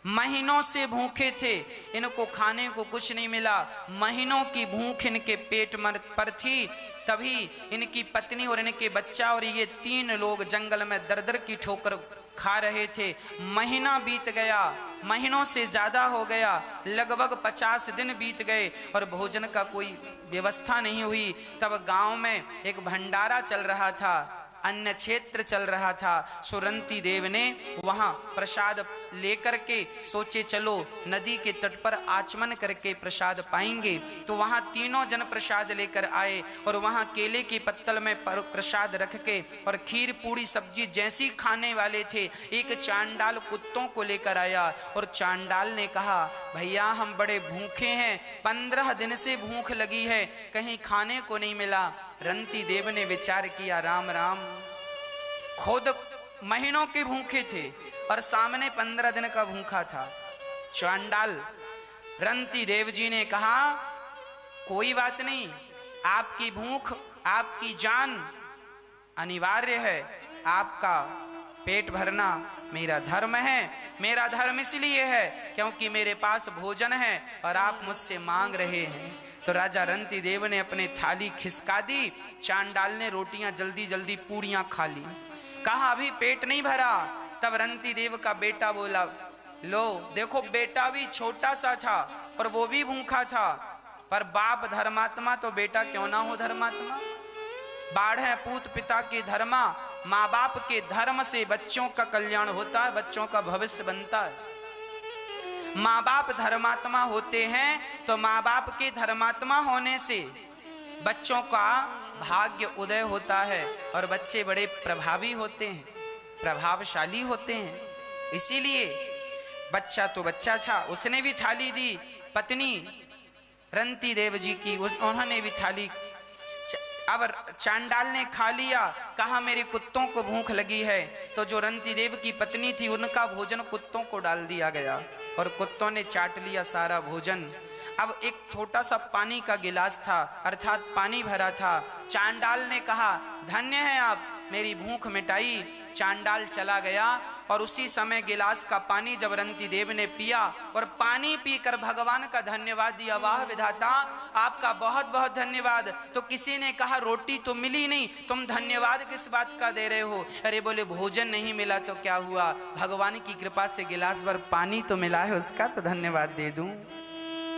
महीनों से भूखे थे, इनको खाने को कुछ नहीं मिला, महीनों की भूख इनके पेट पर थी। तभी इनकी पत्नी और इनके बच्चा और ये 3 लोग जंगल में दर दर की ठोकर खा रहे थे। महीना बीत गया, महीनों से ज्यादा हो गया, लगभग 50 दिन बीत गए और भोजन का कोई व्यवस्था नहीं हुई। तब गांव में एक भंडारा चल रहा था, अन्य क्षेत्र चल रहा था। सुरंती देव ने वहां प्रसाद लेकर के सोचे चलो नदी के तट पर आचमन करके प्रसाद पाएंगे। तो वहां तीनों जन प्रसाद लेकर आए और वहां केले की पत्तल में प्रसाद रख के और खीर पूड़ी सब्जी जैसी खाने वाले थे, एक चांडाल कुत्तों को लेकर आया और चांडाल ने कहा भैया हम बड़े भूखे हैं, 15 दिन से भूख लगी है, कहीं खाने को नहीं मिला। रंती देव ने विचार किया राम राम, खुद महीनों के भूखे थे और सामने 15 दिन का भूखा था। चांडाल रंती देव जी ने कहा कोई बात नहीं, आपकी भूख आपकी जान अनिवार्य है, आपका पेट भरना मेरा धर्म है। मेरा धर्म इसलिए है क्योंकि मेरे पास भोजन है और आप मुझसे मांग रहे हैं। तो राजा रंती देव ने अपने थाली खिसका दी। चांडाल ने रोटियां जल्दी जल्दी पूड़ियां खा ली। कहा अभी पेट नहीं भरा। तब रंती देव का बेटा बोला, लो देखो बेटा भी छोटा सा था और वो भी भूखा था, पर बाप धर्मात्मा तो बेटा क्यों ना हो धर्मात्मा। बाढ़ है पूत पिता के धर्मा, माँ बाप के धर्म से बच्चों का कल्याण होता है, बच्चों का भविष्य बनता है। माँ बाप धर्मात्मा होते हैं तो माँ बाप के धर्मात्मा होने से बच्चों का भाग्य उदय होता है और बच्चे बड़े प्रभावी होते हैं, प्रभावशाली होते हैं। इसीलिए बच्चा तो बच्चा था, उसने भी थाली दी। पत्नी रंती देव जी की, उन्होंने भी थाली। अब चांडाल ने खा लिया। कहा मेरे कुत्तों को भूख लगी है। तो जो रंती देव की पत्नी थी उनका भोजन कुत्तों को डाल दिया गया और कुत्तों ने चाट लिया सारा भोजन। अब एक छोटा सा पानी का गिलास था, अर्थात पानी भरा था। चांडाल ने कहा धन्य है आप, मेरी भूख मिटाई। चांडाल चला गया और उसी समय गिलास का पानी जब रंती देव ने पिया और पानी पीकर भगवान का धन्यवाद दिया, वाह विधाता आपका बहुत बहुत धन्यवाद। तो किसी ने कहा रोटी तो मिली नहीं, तुम धन्यवाद किस बात का दे रहे हो। अरे बोले भोजन नहीं मिला तो क्या हुआ, भगवान की कृपा से गिलास भर पानी तो मिला है, उसका तो धन्यवाद दे दूं।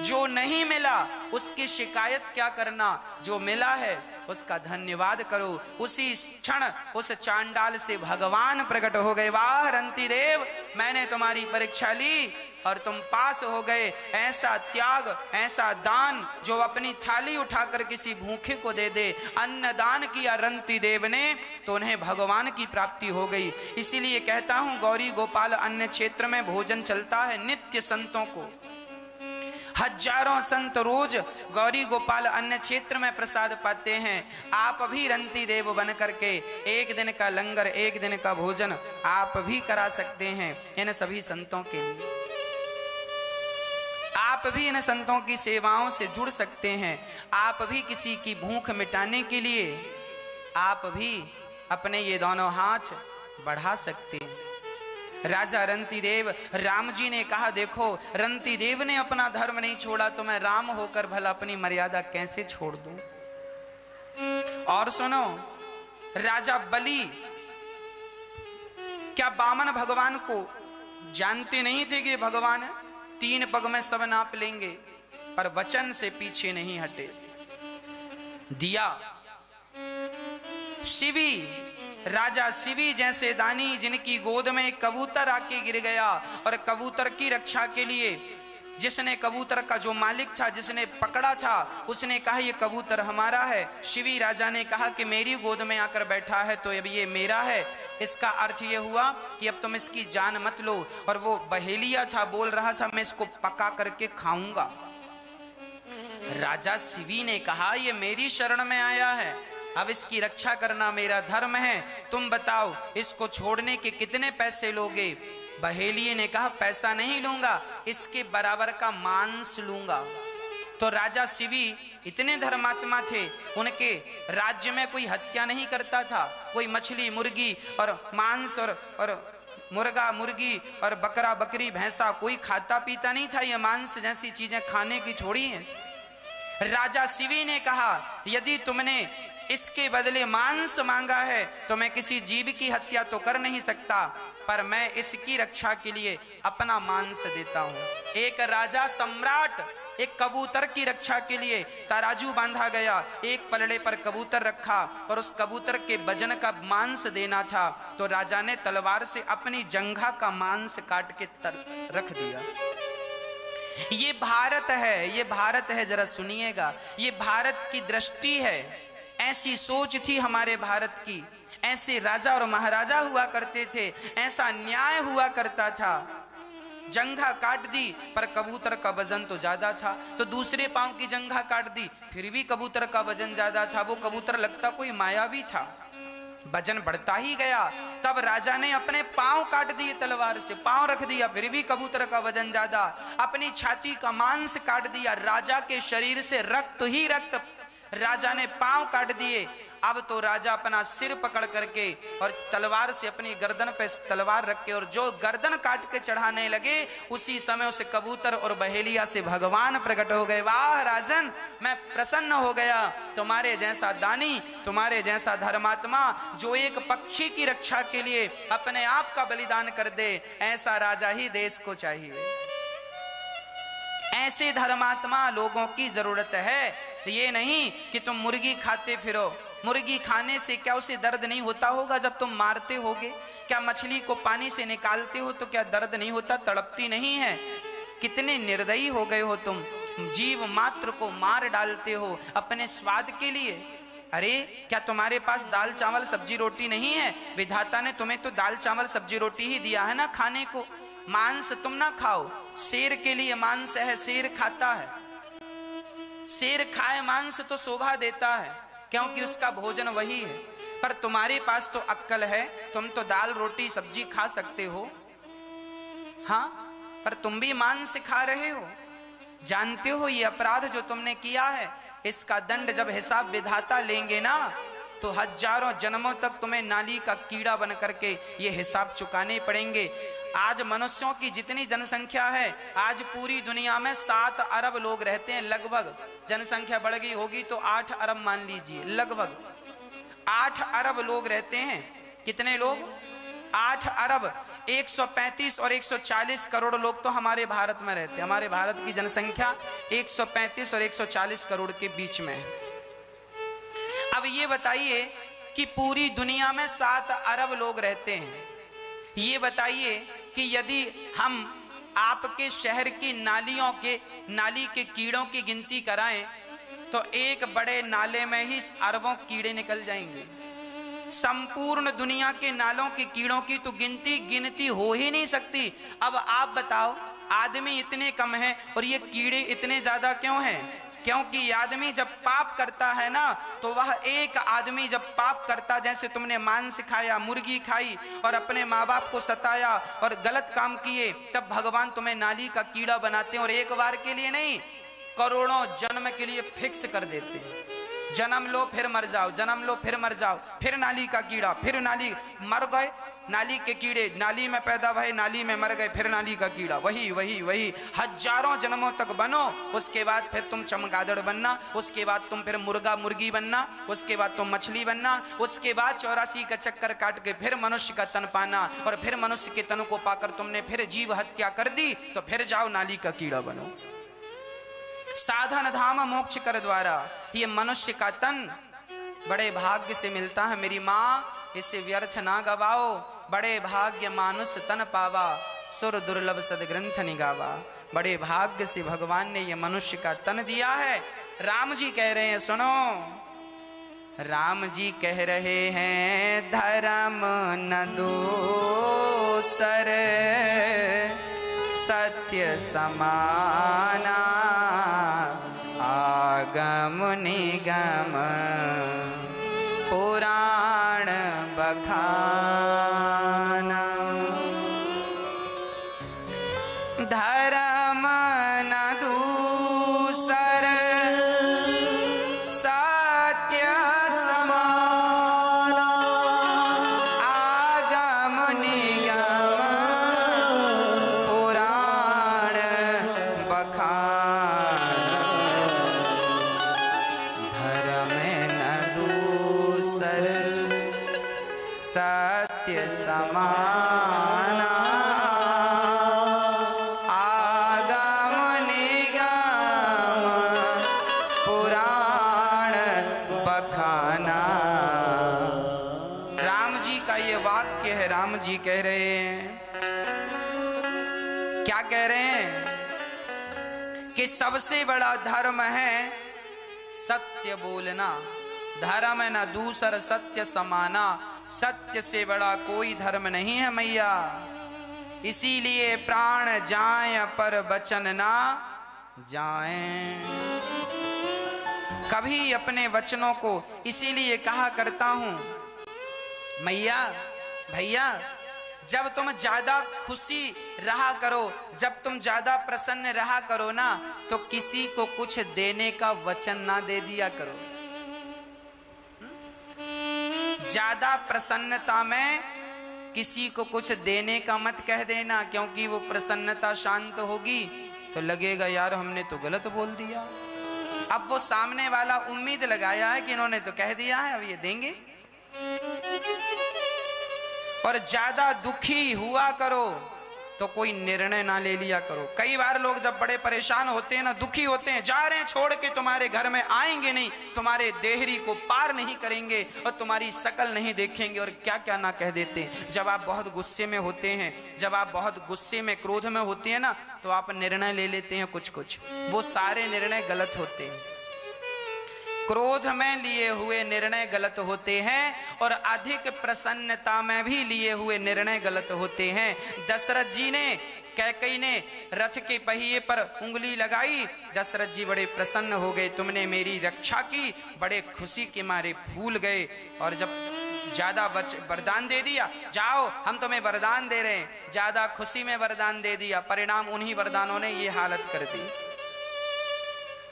जो नहीं मिला उसकी शिकायत क्या करना, जो मिला है उसका धन्यवाद करो। उसी क्षण उस चांडाल से भगवान प्रकट हो गए। वाह रंती देव, मैंने तुम्हारी परीक्षा ली और तुम पास हो गए। ऐसा त्याग, ऐसा दान जो अपनी थाली उठाकर किसी भूखे को दे दे, अन्न दान किया रंती देव ने, तो उन्हें भगवान की प्राप्ति हो गई। इसीलिए कहता हूं गौरी गोपाल अन्य क्षेत्र में भोजन चलता है नित्य संतों को। हजारों संत रोज गौरी गोपाल अन्य क्षेत्र में प्रसाद पाते हैं। आप भी रंती देव बन करके एक दिन का लंगर, एक दिन का भोजन आप भी करा सकते हैं इन सभी संतों के लिए। आप भी इन संतों की सेवाओं से जुड़ सकते हैं। आप भी किसी की भूख मिटाने के लिए आप भी अपने ये दोनों हाथ बढ़ा सकते हैं। राजा रंती देव, राम जी ने कहा देखो रंती देव ने अपना धर्म नहीं छोड़ा तो मैं राम होकर भला अपनी मर्यादा कैसे छोड़ दूं। और सुनो, राजा बलि क्या बामन भगवान को जानते नहीं थे कि भगवान है, 3 पग में सब नाप लेंगे, पर वचन से पीछे नहीं हटे। दिया शिवी, राजा शिवी जैसे दानी जिनकी गोद में एक कबूतर आके गिर गया और कबूतर की रक्षा के लिए जिसने कबूतर का जो मालिक था, जिसने पकड़ा था, उसने कहा ये कबूतर हमारा है। शिवी राजा ने कहा कि मेरी गोद में आकर बैठा है तो अब ये मेरा है। इसका अर्थ ये हुआ कि अब तुम इसकी जान मत लो। और वो बहेलिया था, बोल रहा था मैं इसको पका करके खाऊंगा। राजा शिवी ने कहा ये मेरी शरण में आया है, अब इसकी रक्षा करना मेरा धर्म है। तुम बताओ इसको छोड़ने के कितने पैसे लोगे। बहेलिये ने कहा पैसा नहीं लूंगा, इसके बराबर का मांस लूंगा। तो राजा शिवी इतने धर्मात्मा थे, उनके राज्य में कोई हत्या नहीं करता था। कोई मछली मुर्गी और मांस और मुर्गा मुर्गी और बकरा बकरी भैंसा कोई खाता पीता नहीं था। ये मांस जैसी चीजें खाने की छोड़ी हैं। राजा शिवी ने कहा यदि तुमने इसके बदले मांस मांगा है तो मैं किसी जीव की हत्या तो कर नहीं सकता, पर मैं इसकी रक्षा के लिए अपना मांस देता हूं। एक राजा सम्राट एक कबूतर की रक्षा के लिए तराजू बांधा गया, एक पलड़े पर कबूतर रखा और उस कबूतर के वजन का मांस देना था। तो राजा ने तलवार से अपनी जंघा का मांस काट के रख दिया। ये भारत है, ये भारत है, जरा सुनिएगा, ये भारत की दृष्टि है। ऐसी सोच थी हमारे भारत की, ऐसे राजा और महाराजा हुआ करते थे, ऐसा न्याय हुआ करता था। जंघा काट दी पर कबूतर का वजन तो ज्यादा था, तो दूसरे पांव की जंघा काट दी, फिर भी कबूतर का वजन ज्यादा था। वो कबूतर लगता कोई मायावी था। वजन बढ़ता ही गया। तब राजा ने अपने पांव काट दिए तलवार से, पांव रख दिया, फिर भी कबूतर का वजन ज्यादा। अपनी छाती का मांस काट दिया, राजा के शरीर से रक्त ही रक्त, राजा ने पांव काट दिए। अब तो राजा अपना सिर पकड़ करके और तलवार से अपनी गर्दन पे तलवार रख के और जो गर्दन काट के चढ़ाने लगे, उसी समय उसे कबूतर और बहेलिया से भगवान प्रकट हो गए। वाह राजन, मैं प्रसन्न हो गया, तुम्हारे जैसा दानी, तुम्हारे जैसा धर्मात्मा जो एक पक्षी की रक्षा के लिए अपने आप का बलिदान कर दे, ऐसा राजा ही देश को चाहिए। ऐसे धर्मात्मा लोगों की जरूरत है। ये नहीं कि तुम मुर्गी खाते फिरो, मुर्गी खाने से क्या उसे दर्द नहीं होता होगा जब तुम मारते होगे? क्या मछली को पानी से निकालते हो तो क्या दर्द नहीं होता, तड़पती नहीं है? कितने निर्दयी हो गए हो तुम, जीव मात्र को मार डालते हो अपने स्वाद के लिए। अरे क्या तुम्हारे पास दाल चावल सब्जी रोटी नहीं है? विधाता ने तुम्हें तो दाल चावल सब्जी रोटी ही दिया है ना खाने को। मांस तुम ना खाओ, शेर के लिए मांस है, शेर खाता है। शेर खाए मांस तो शोभा देता है, क्योंकि उसका भोजन वही है। पर तुम्हारे पास तो अक्कल है, तुम तो दाल रोटी सब्जी खा सकते हो, हाँ, पर तुम भी मांस खा रहे हो। जानते हो ये अपराध जो तुमने किया है, इसका दंड जब हिसाब विधाता लेंगे ना, तो हजारों जन्मों तक तुम्हें नाली का कीड़ा बन करके ये हिसाब चुकाने पड़ेंगे। आज मनुष्यों की जितनी जनसंख्या है, आज पूरी दुनिया में 7 अरब लोग रहते हैं लगभग। जनसंख्या बढ़ गई होगी तो 8 अरब मान लीजिए, लगभग 8 अरब लोग रहते हैं। कितने लोग? 8 अरब। 135 और 140 करोड़ लोग तो हमारे भारत में रहते हैं। हमारे भारत की जनसंख्या 135 और 140 करोड़ के बीच में है। अब ये बताइए कि पूरी दुनिया में 7 अरब लोग रहते हैं। ये बताइए कि यदि हम आपके शहर की नाली के कीड़ों की गिनती कराएं तो एक बड़े नाले में ही अरबों कीड़े निकल जाएंगे। संपूर्ण दुनिया के नालों के कीड़ों की तो गिनती हो ही नहीं सकती। अब आप बताओ, आदमी इतने कम हैं और ये कीड़े इतने ज्यादा क्यों हैं? क्योंकि आदमी जब पाप करता है ना, तो वह एक आदमी जब पाप करता, जैसे तुमने मांस खाया, मुर्गी खाई और अपने माँ बाप को सताया और गलत काम किए, तब भगवान तुम्हें नाली का कीड़ा बनाते हैं और एक बार के लिए नहीं, करोड़ों जन्म के लिए फिक्स कर देते हैं। जन्म लो फिर मर जाओ, जन्म लो फिर मर जाओ, फिर नाली का कीड़ा, फिर नाली, मर गए नाली के कीड़े, नाली में पैदा भए, नाली में मर गए, फिर नाली का कीड़ा, वही वही वही हजारों जन्मों तक बनो। उसके बाद फिर तुम चमगादड़ बनना, उसके बाद तुम फिर मुर्गा मुर्गी बनना, उसके बाद तुम मछली बनना, उसके बाद 84 का चक्कर काट के फिर मनुष्य का तन पाना, और फिर मनुष्य के तन को पाकर तुमने फिर जीव हत्या कर दी तो फिर जाओ नाली का कीड़ा बनो। साधन धाम मोक्ष कर द्वारा ये मनुष्य का तन बड़े भाग्य से मिलता है। मेरी माँ, इसे व्यर्थ ना गवाओ, बड़े भाग्य मानुष तन पावा, सुर दुर्लभ सदग्रंथ निगावा। बड़े भाग्य से भगवान ने ये मनुष्य का तन दिया है। राम जी कह रहे हैं, सुनो, राम जी कह रहे हैं, धर्म न दूसर सत्य समाना, आगम निगम पुराण बखाना। धर्म न दूसर सत्य समाना, आगम निगम पुराण बखाना। धर्म न दूसर सत्य समाना, आगम निगम पुराण बखाना। राम जी का ये वाक्य है। राम जी कह रहे हैं, क्या कह रहे हैं? कि सबसे बड़ा धर्म है सत्य बोलना। धर्म न दूसर सत्य समाना, सत्य से बड़ा कोई धर्म नहीं है मैया। इसीलिए प्राण जाए पर वचन ना जाए। कभी अपने वचनों को इसीलिए कहा करता हूं मैया भैया, जब तुम ज्यादा खुशी रहा करो, जब तुम ज्यादा प्रसन्न रहा करो ना, तो किसी को कुछ देने का वचन ना दे दिया करो। ज्यादा प्रसन्नता में किसी को कुछ देने का मत कह देना, क्योंकि वो प्रसन्नता शांत होगी तो लगेगा यार हमने तो गलत बोल दिया। अब वो सामने वाला उम्मीद लगाया है कि इन्होंने तो कह दिया है, अब ये देंगे। और ज्यादा दुखी हुआ करो तो कोई निर्णय ना ले लिया करो। कई बार लोग जब बड़े परेशान होते हैं ना, दुखी होते हैं, जा रहे हैं छोड़ के, तुम्हारे घर में आएंगे नहीं, तुम्हारे देहरी को पार नहीं करेंगे और तुम्हारी शकल नहीं देखेंगे और क्या क्या ना कह देते हैं। जब आप बहुत गुस्से में होते हैं, जब आप बहुत गुस्से में क्रोध में होते हैं ना, तो आप निर्णय ले लेते हैं कुछ कुछ, वो सारे निर्णय गलत होते हैं। क्रोध में लिए हुए निर्णय गलत होते हैं और अधिक प्रसन्नता में भी लिए हुए निर्णय गलत होते हैं। दशरथ जी ने, कैकेयी ने रथ के पहिए पर उंगली लगाई, दशरथ जी बड़े प्रसन्न हो गए, तुमने मेरी रक्षा की, बड़े खुशी के मारे फूल गए। और जब ज्यादा वरदान दे दिया, जाओ हम तुम्हें वरदान दे रहे हैं, ज्यादा खुशी में वरदान दे दिया, परिणाम उन्हीं वरदानों ने ये हालत कर दी।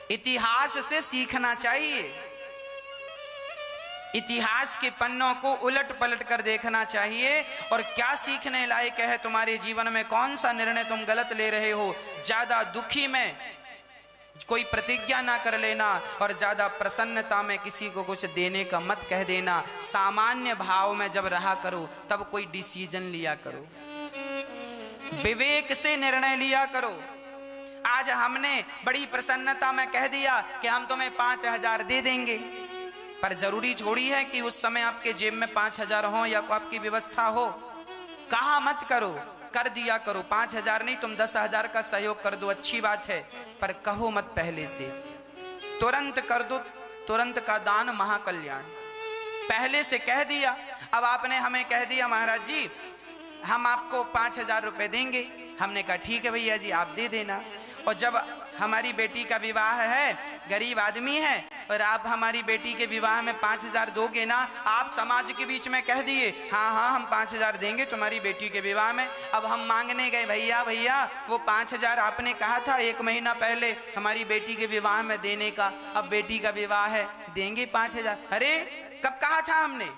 इतिहास से सीखना चाहिए, इतिहास के पन्नों को उलट पलट कर देखना चाहिए और क्या सीखने लायक है तुम्हारे जीवन में, कौन सा निर्णय तुम गलत ले रहे हो। ज्यादा दुखी में कोई प्रतिज्ञा ना कर लेना और ज्यादा प्रसन्नता में किसी को कुछ देने का मत कह देना। सामान्य भाव में जब रहा करो तब कोई डिसीजन लिया करो, विवेक से निर्णय लिया करो। आज हमने बड़ी प्रसन्नता में कह दिया कि हम तुम्हें 5,000 दे देंगे, पर जरूरी थोड़ी है कि उस समय आपके जेब में 5,000 हो या आपकी व्यवस्था हो। कहा मत करो, कर दिया करो। 5,000 नहीं, तुम 10,000 का सहयोग कर दो, अच्छी बात है, पर कहो मत पहले से, तुरंत कर दो, तुरंत का दान महाकल्याण। पहले से कह दिया, अब आपने हमें कह दिया महाराज जी हम आपको 5,000 रुपए देंगे, हमने कहा ठीक है भैया जी आप दे देना। और जब हमारी बेटी का विवाह है, गरीब आदमी है, और आप हमारी बेटी के विवाह में 5,000 दोगे ना, आप समाज के बीच में कह दिए हाँ हाँ हम 5,000 देंगे तुम्हारी बेटी के विवाह में। अब हम मांगने गए, भैया भैया वो 5,000 आपने कहा था 1 महीना पहले हमारी बेटी के विवाह में देने का, अब बेटी का विवाह है, देंगे 5,000। अरे कब कहा था हमने?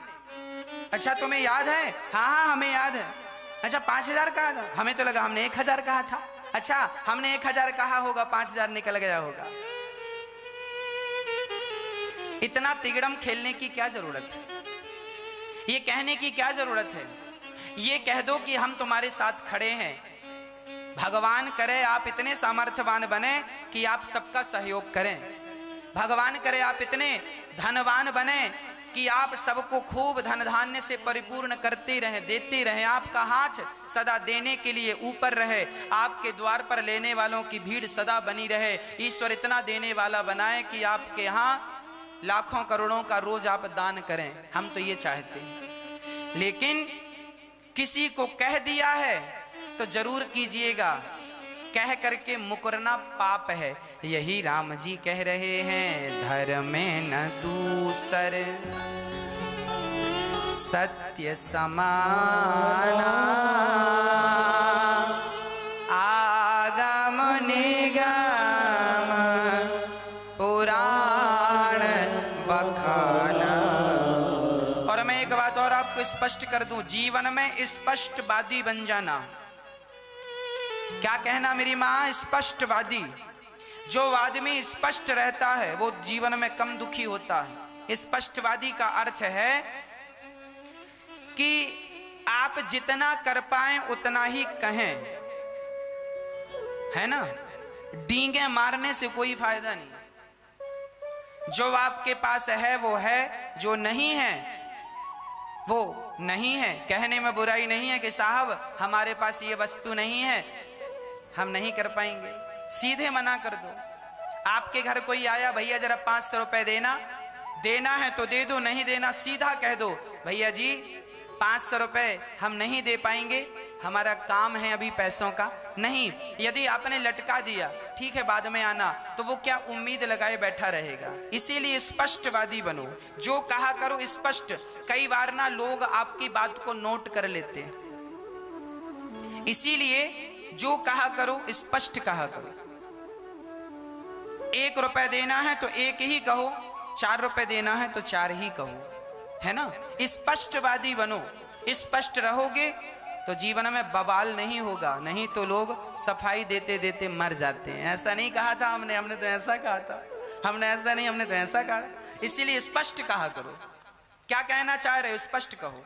अच्छा तुम्हें याद है? हाँ हाँ हमें याद है। अच्छा 5,000 कहा था, हमें तो लगा हमने 1,000 कहा था। अच्छा हमने 1,000 कहा होगा, 5,000 निकल गया होगा। इतना तिगड़म खेलने की क्या जरूरत है? ये कहने की क्या जरूरत है? ये कह दो कि हम तुम्हारे साथ खड़े हैं। भगवान करे आप इतने सामर्थ्यवान बने कि आप सबका सहयोग करें। भगवान करे आप इतने धनवान बने कि आप सबको खूब धन धान्य से परिपूर्ण करते रहें, देते रहें। आपका हाथ सदा देने के लिए ऊपर रहे, आपके द्वार पर लेने वालों की भीड़ सदा बनी रहे। ईश्वर इतना देने वाला बनाए कि आपके यहाँ लाखों करोड़ों का रोज आप दान करें। हम तो ये चाहते हैं, लेकिन किसी को कह दिया है तो जरूर कीजिएगा। कह करके मुकरना पाप है। यही राम जी कह रहे हैं, धर्म में न दूसर सत्य समाना, आगम निगम पुराण बखाना। और मैं एक बात और आपको स्पष्ट कर दूं, जीवन में स्पष्टवादी बन जाना। क्या कहना मेरी माँ? स्पष्टवादी। जो आदमी स्पष्ट रहता है वो जीवन में कम दुखी होता है। स्पष्टवादी का अर्थ है कि आप जितना कर पाए उतना ही कहें, है ना? डींगे मारने से कोई फायदा नहीं। जो आपके पास है वो है, जो नहीं है वो नहीं है। कहने में बुराई नहीं है कि साहब हमारे पास ये वस्तु नहीं है, हम नहीं कर पाएंगे। सीधे मना कर दो। आपके घर कोई आया, भैया जरा 500 रुपए देना, देना है तो दे दो, नहीं देना सीधा कह दो, भैया जी 500 रुपए हम नहीं दे पाएंगे, हमारा काम है अभी पैसों का नहीं। यदि आपने लटका दिया ठीक है बाद में आना, तो वो क्या उम्मीद लगाए बैठा रहेगा। इसीलिए स्पष्टवादी बनो, जो कहा करो स्पष्ट। कई बार ना लोग आपकी बात को नोट कर लेते हैं, इसीलिए जो कहा करो स्पष्ट कहा करो। 1 रुपए देना है तो 1 ही कहो, 4 रुपए देना है तो 4 ही कहो, है ना। स्पष्टवादी बनो, स्पष्ट रहोगे तो जीवन में बवाल नहीं होगा, नहीं तो लोग सफाई देते देते मर जाते हैं। ऐसा नहीं कहा था हमने तो ऐसा कहा था, हमने ऐसा नहीं, हमने तो ऐसा कहा। इसीलिए स्पष्ट कहा करो, क्या कहना चाह रहे हो स्पष्ट कहो,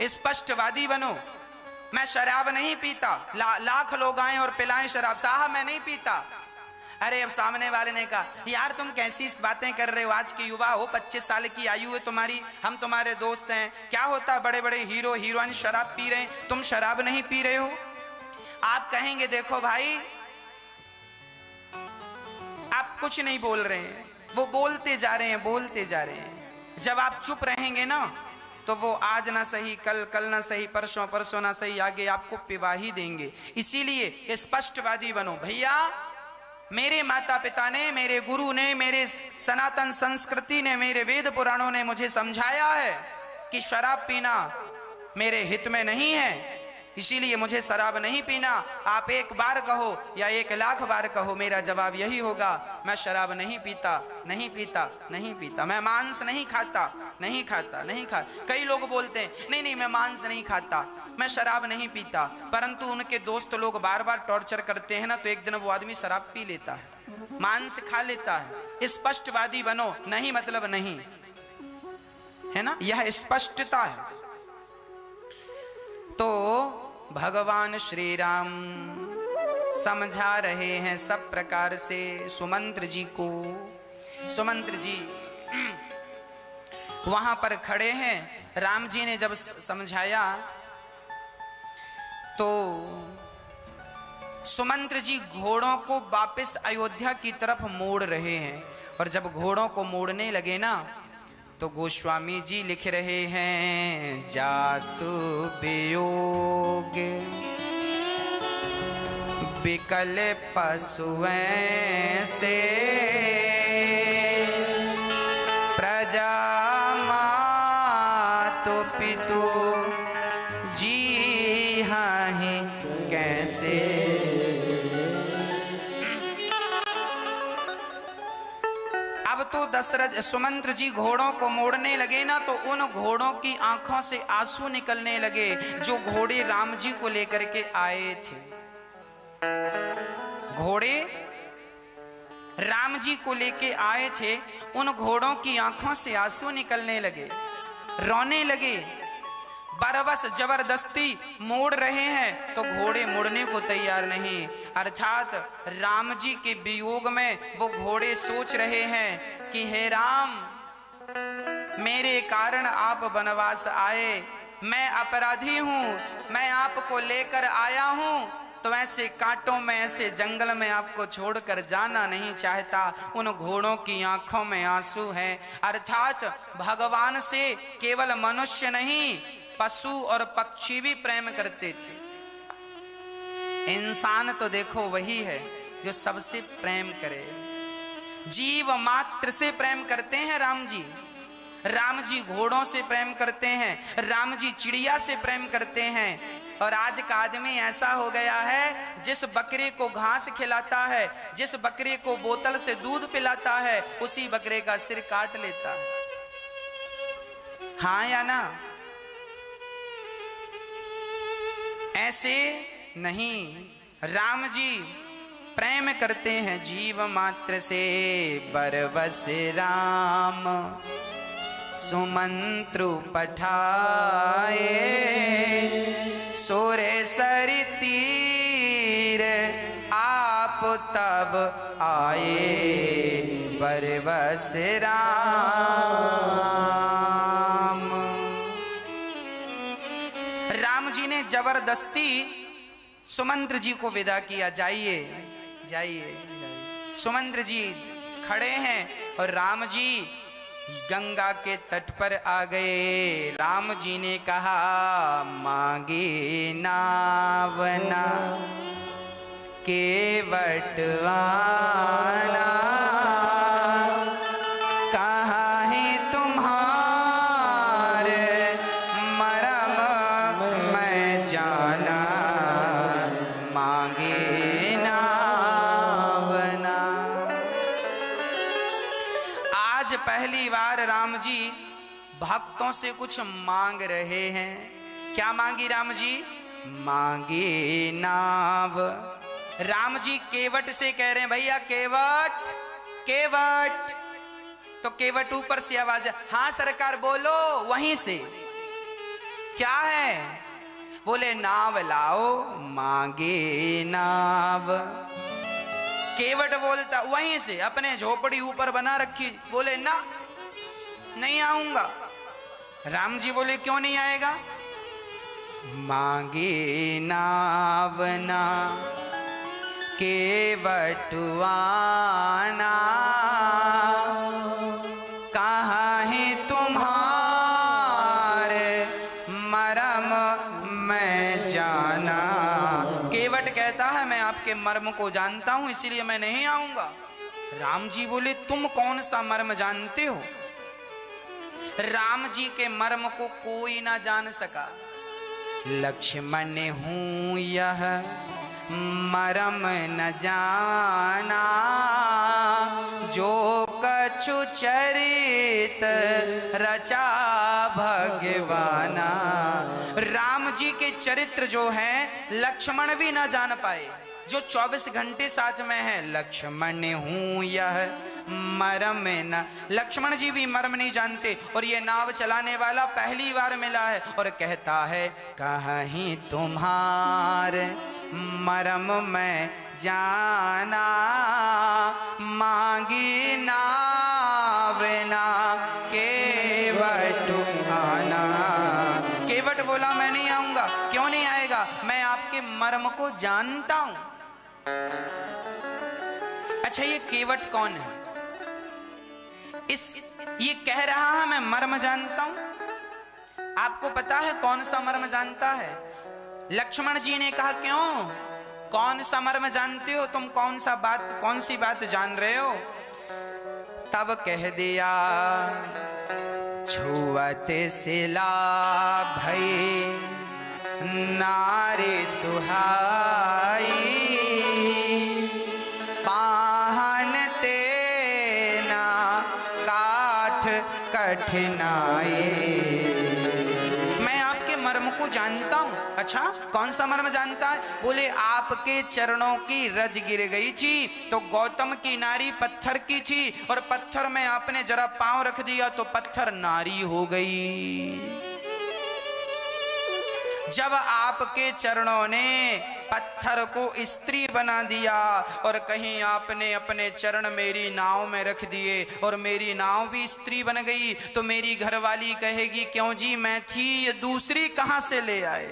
स्पष्टवादी बनो। मैं शराब नहीं पीता, लाख लोग आए और पिलाएं शराब, साहब मैं नहीं पीता। अरे अब सामने वाले ने कहा यार तुम कैसी बातें कर रहे हो, आज के युवा हो, 25 साल की आयु है तुम्हारी, हम तुम्हारे दोस्त हैं, क्या होता है बड़े बड़े हीरो हीरोइन शराब पी रहे हैं, तुम शराब नहीं पी रहे हो। आप कहेंगे देखो भाई आप कुछ नहीं बोल रहे हैं, वो बोलते जा रहे हैं, बोलते जा रहे हैं। जब आप चुप रहेंगे ना तो वो आज ना सही कल, कल ना सही परसों, परसों ना सही आगे आपको पिवा ही देंगे। इसीलिए स्पष्टवादी बनो। भैया मेरे माता पिता ने, मेरे गुरु ने, मेरे सनातन संस्कृति ने, मेरे वेद पुराणों ने मुझे समझाया है कि शराब पीना मेरे हित में नहीं है, इसीलिए मुझे शराब नहीं पीना। आप 1 बार कहो या 1 लाख बार कहो, मेरा जवाब यही होगा, मैं शराब नहीं पीता, नहीं पीता, नहीं पीता। मैं मांस नहीं खाता, नहीं खाता, नहीं खाता। कई लोग बोलते हैं नहीं नहीं मैं मांस नहीं खाता, मैं शराब नहीं पीता, परंतु उनके दोस्त लोग बार बार टॉर्चर करते हैं ना, तो एक दिन वो आदमी शराब पी लेता है, मांस खा लेता है। स्पष्टवादी बनो, नहीं मतलब नहीं, है ना, यह स्पष्टता है। तो भगवान श्री राम समझा रहे हैं सब प्रकार से सुमंत्र जी को। सुमंत्र जी वहां पर खड़े हैं, राम जी ने जब समझाया तो सुमंत्र जी घोड़ों को वापस अयोध्या की तरफ मोड़ रहे हैं। और जब घोड़ों को मोड़ने लगे ना तो गोस्वामी जी लिख रहे हैं जासु वियोग विकल पशुएं से प्रजा मातु पितु जी हाहि कैसे। अब तो दशरथ सुमंत्र जी घोड़ों को मोड़ने लगे ना तो उन घोड़ों की आंखों से आंसू निकलने लगे जो घोड़े राम जी को लेकर के आए थे। घोड़े राम जी को लेके आए थे, उन घोड़ों की आंखों से आंसू निकलने लगे, रोने लगे। बरबस जबरदस्ती मोड़ रहे हैं तो घोड़े मुड़ने को तैयार नहीं। अर्थात राम जी के वियोग में वो घोड़े सोच रहे हैं कि हे राम मेरे कारण आप वनवास आए, मैं अपराधी हूं, मैं आपको लेकर आया हूं, तो ऐसे कांटों में ऐसे जंगल में आपको छोड़कर जाना नहीं चाहता। उन घोड़ों की आंखों में आंसू हैं। अर्थात भगवान से केवल मनुष्य नहीं पशु और पक्षी भी प्रेम करते थे। इंसान तो देखो वही है जो सबसे प्रेम करे, जीव मात्र से प्रेम करते हैं राम जी। राम जी घोड़ों से प्रेम करते हैं, राम जी चिड़िया से प्रेम करते हैं। और आज का आदमी ऐसा हो गया है जिस बकरे को घास खिलाता है, जिस बकरे को बोतल से दूध पिलाता है, उसी बकरे का सिर काट लेता है। हाँ या ना? ऐसे नहीं, राम जी प्रेम करते हैं जीव मात्र से। बरबस राम सुमंत्रु पठाए, सोरे सरि तीर आप तब आए। बरबस राम, राम जी ने जबरदस्ती सुमंत्र जी को विदा किया, जाइए जाइए। सुमंत्र जी खड़े हैं और राम जी गंगा के तट पर आ गए। राम जी ने कहा मांगे नावना केवटवाना, कहाँ है तुम्हारे मरम मैं जाना, मांगे नावना। आज पहली बार राम जी भक्तों से कुछ मांग रहे हैं। क्या मांगी राम जी? मांगे नाव। राम जी केवट से कह रहे हैं भैया केवट केवट। तो केवट ऊपर से आवाज है, हाँ सरकार बोलो। वहीं से क्या है? बोले नाव लाओ, मांगे नाव। केवट बोलता वहीं से, अपने झोपड़ी ऊपर बना रखी, बोले ना नहीं आऊंगा। राम जी बोले क्यों नहीं आएगा? मांगे नावना केवटवाना, कहाँ है तुम्हारे मरम मैं जाना। केवट कहता है मैं आपके मर्म को जानता हूं इसलिए मैं नहीं आऊंगा। राम जी बोले तुम कौन सा मर्म जानते हो? राम जी के मर्म को कोई ना जान सका। लक्ष्मण हूं यह मरम न जाना, जो कछु चरित रचा भगवाना। राम जी के चरित्र जो है लक्ष्मण भी ना जान पाए, जो 24 घंटे साथ में है। लक्ष्मण हूं यह मरम न, लक्ष्मण जी भी मर्म नहीं जानते। और ये नाव चलाने वाला पहली बार मिला है और कहता है कहीं तुम्हारे मरम मैं जाना, मांगी नावना केवट आना। केवट बोला मैं नहीं आऊंगा। क्यों नहीं आएगा? मैं आपके मर्म को जानता हूं। अच्छा ये केवट कौन है? ये कह रहा है मैं मर्म जानता हूं। आपको पता है कौन सा मर्म जानता है? लक्ष्मण जी ने कहा क्यों? कौन सा मर्म जानते हो तुम? कौन सी बात जान रहे हो? तब कह दिया छुअत सिला भई नारी सुहाई, पाहन तेना काठ कठिनाई। मैं आपके मर्म को जानता हूं। अच्छा कौन सा मर्म जानता है? बोले आपके चरणों की रज गिर गई थी तो गौतम की नारी पत्थर की थी, और पत्थर में आपने जरा पांव रख दिया तो पत्थर नारी हो गई। जब आपके चरणों ने पत्थर को स्त्री बना दिया और कहीं आपने अपने चरण मेरी नाव में रख दिए और मेरी नाव भी स्त्री बन गई, तो मेरी घरवाली कहेगी क्यों जी मैं थी, ये दूसरी कहां से ले आए?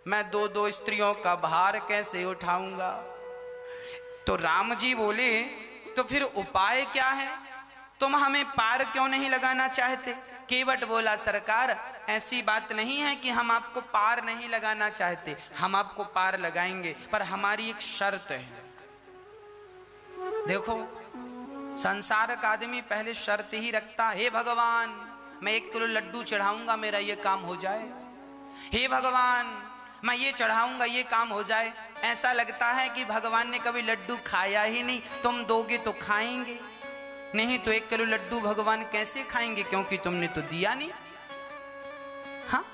मैं दो दो स्त्रियों का भार कैसे उठाऊंगा? तो राम जी बोले तो फिर उपाय क्या है? तुम हमें पार क्यों नहीं लगाना चाहते? केवट बोला सरकार ऐसी बात नहीं है कि हम आपको पार नहीं लगाना चाहते, हम आपको पार लगाएंगे, पर हमारी एक शर्त है। देखो संसार का आदमी पहले शर्त ही रखता, हे भगवान मैं 1 किलो लड्डू चढ़ाऊंगा मेरा ये काम हो जाए, हे भगवान मैं ये चढ़ाऊंगा ये काम हो जाए। ऐसा लगता है कि भगवान ने कभी लड्डू खाया ही नहीं, तुम दोगे तो खाएंगे, नहीं तो 1 किलो लड्डू भगवान कैसे खाएंगे, क्योंकि तुमने तो दिया नहीं। हाँ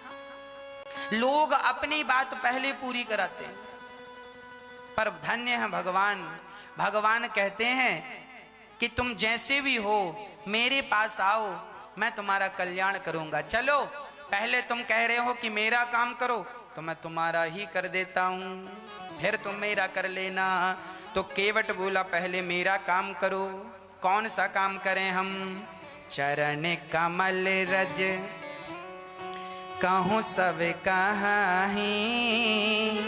लोग अपनी बात पहले पूरी कराते हैं, पर धन्य है भगवान। भगवान कहते हैं कि तुम जैसे भी हो मेरे पास आओ, मैं तुम्हारा कल्याण करूंगा। चलो पहले तुम कह रहे हो कि मेरा काम करो तो मैं तुम्हारा ही कर देता हूं, फिर तुम मेरा कर लेना। तो केवट बोला पहले मेरा काम करो। कौन सा काम करें हम? चरण कमल रज कहूँ सब कहीं,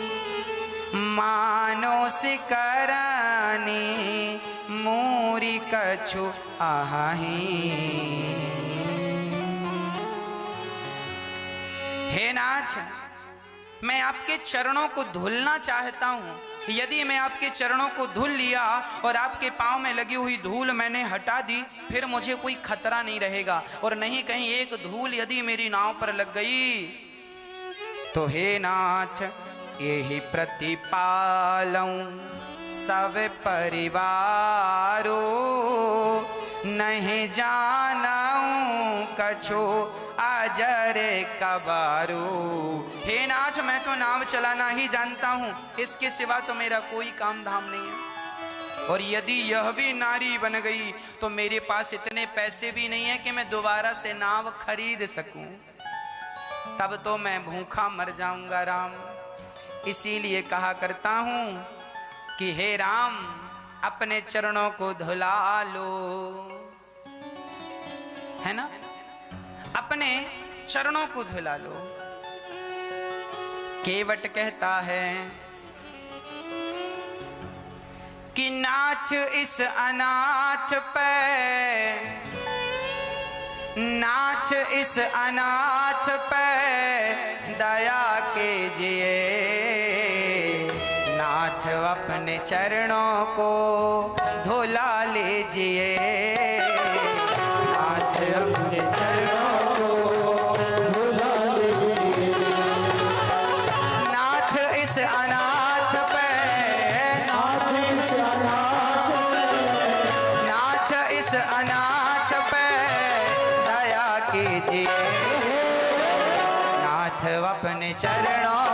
मानो सिकरानी मूरी कछु आही। हे नाथ, मैं आपके चरणों को धुलना चाहता हूं। यदि मैं आपके चरणों को धुल लिया और आपके पांव में लगी हुई धूल मैंने हटा दी, फिर मुझे कोई खतरा नहीं रहेगा। और नहीं कहीं एक धूल यदि मेरी नाव पर लग गई तो हे नाथ, यही प्रतिपालऊं सब परिवारो, नहीं जानऊं कछु अजरे कबारू। हे नाथ, मैं तो नाव चलाना ही जानता हूं, इसके सिवा तो मेरा कोई काम धाम नहीं है। और यदि यह भी नारी बन गई तो मेरे पास इतने पैसे भी नहीं है कि मैं दोबारा से नाव खरीद सकूं, तब तो मैं भूखा मर जाऊंगा राम। इसीलिए कहा करता हूं कि हे राम, अपने चरणों को धुला लो, है ना, अपने चरणों को धुला लो। केवट कहता है कि नाथ इस अनाथ पे, नाथ इस अनाथ पे दया कीजिए, नाथ अपने चरणों को धुला लीजिए, नाथ अपने चरणों को धुला लीजिए। नाथ इस अनाथ पे, नाथ इस अनाथ पे, नाथ इस अनाथ पे दया कीजिए, नाथ अपने चरणों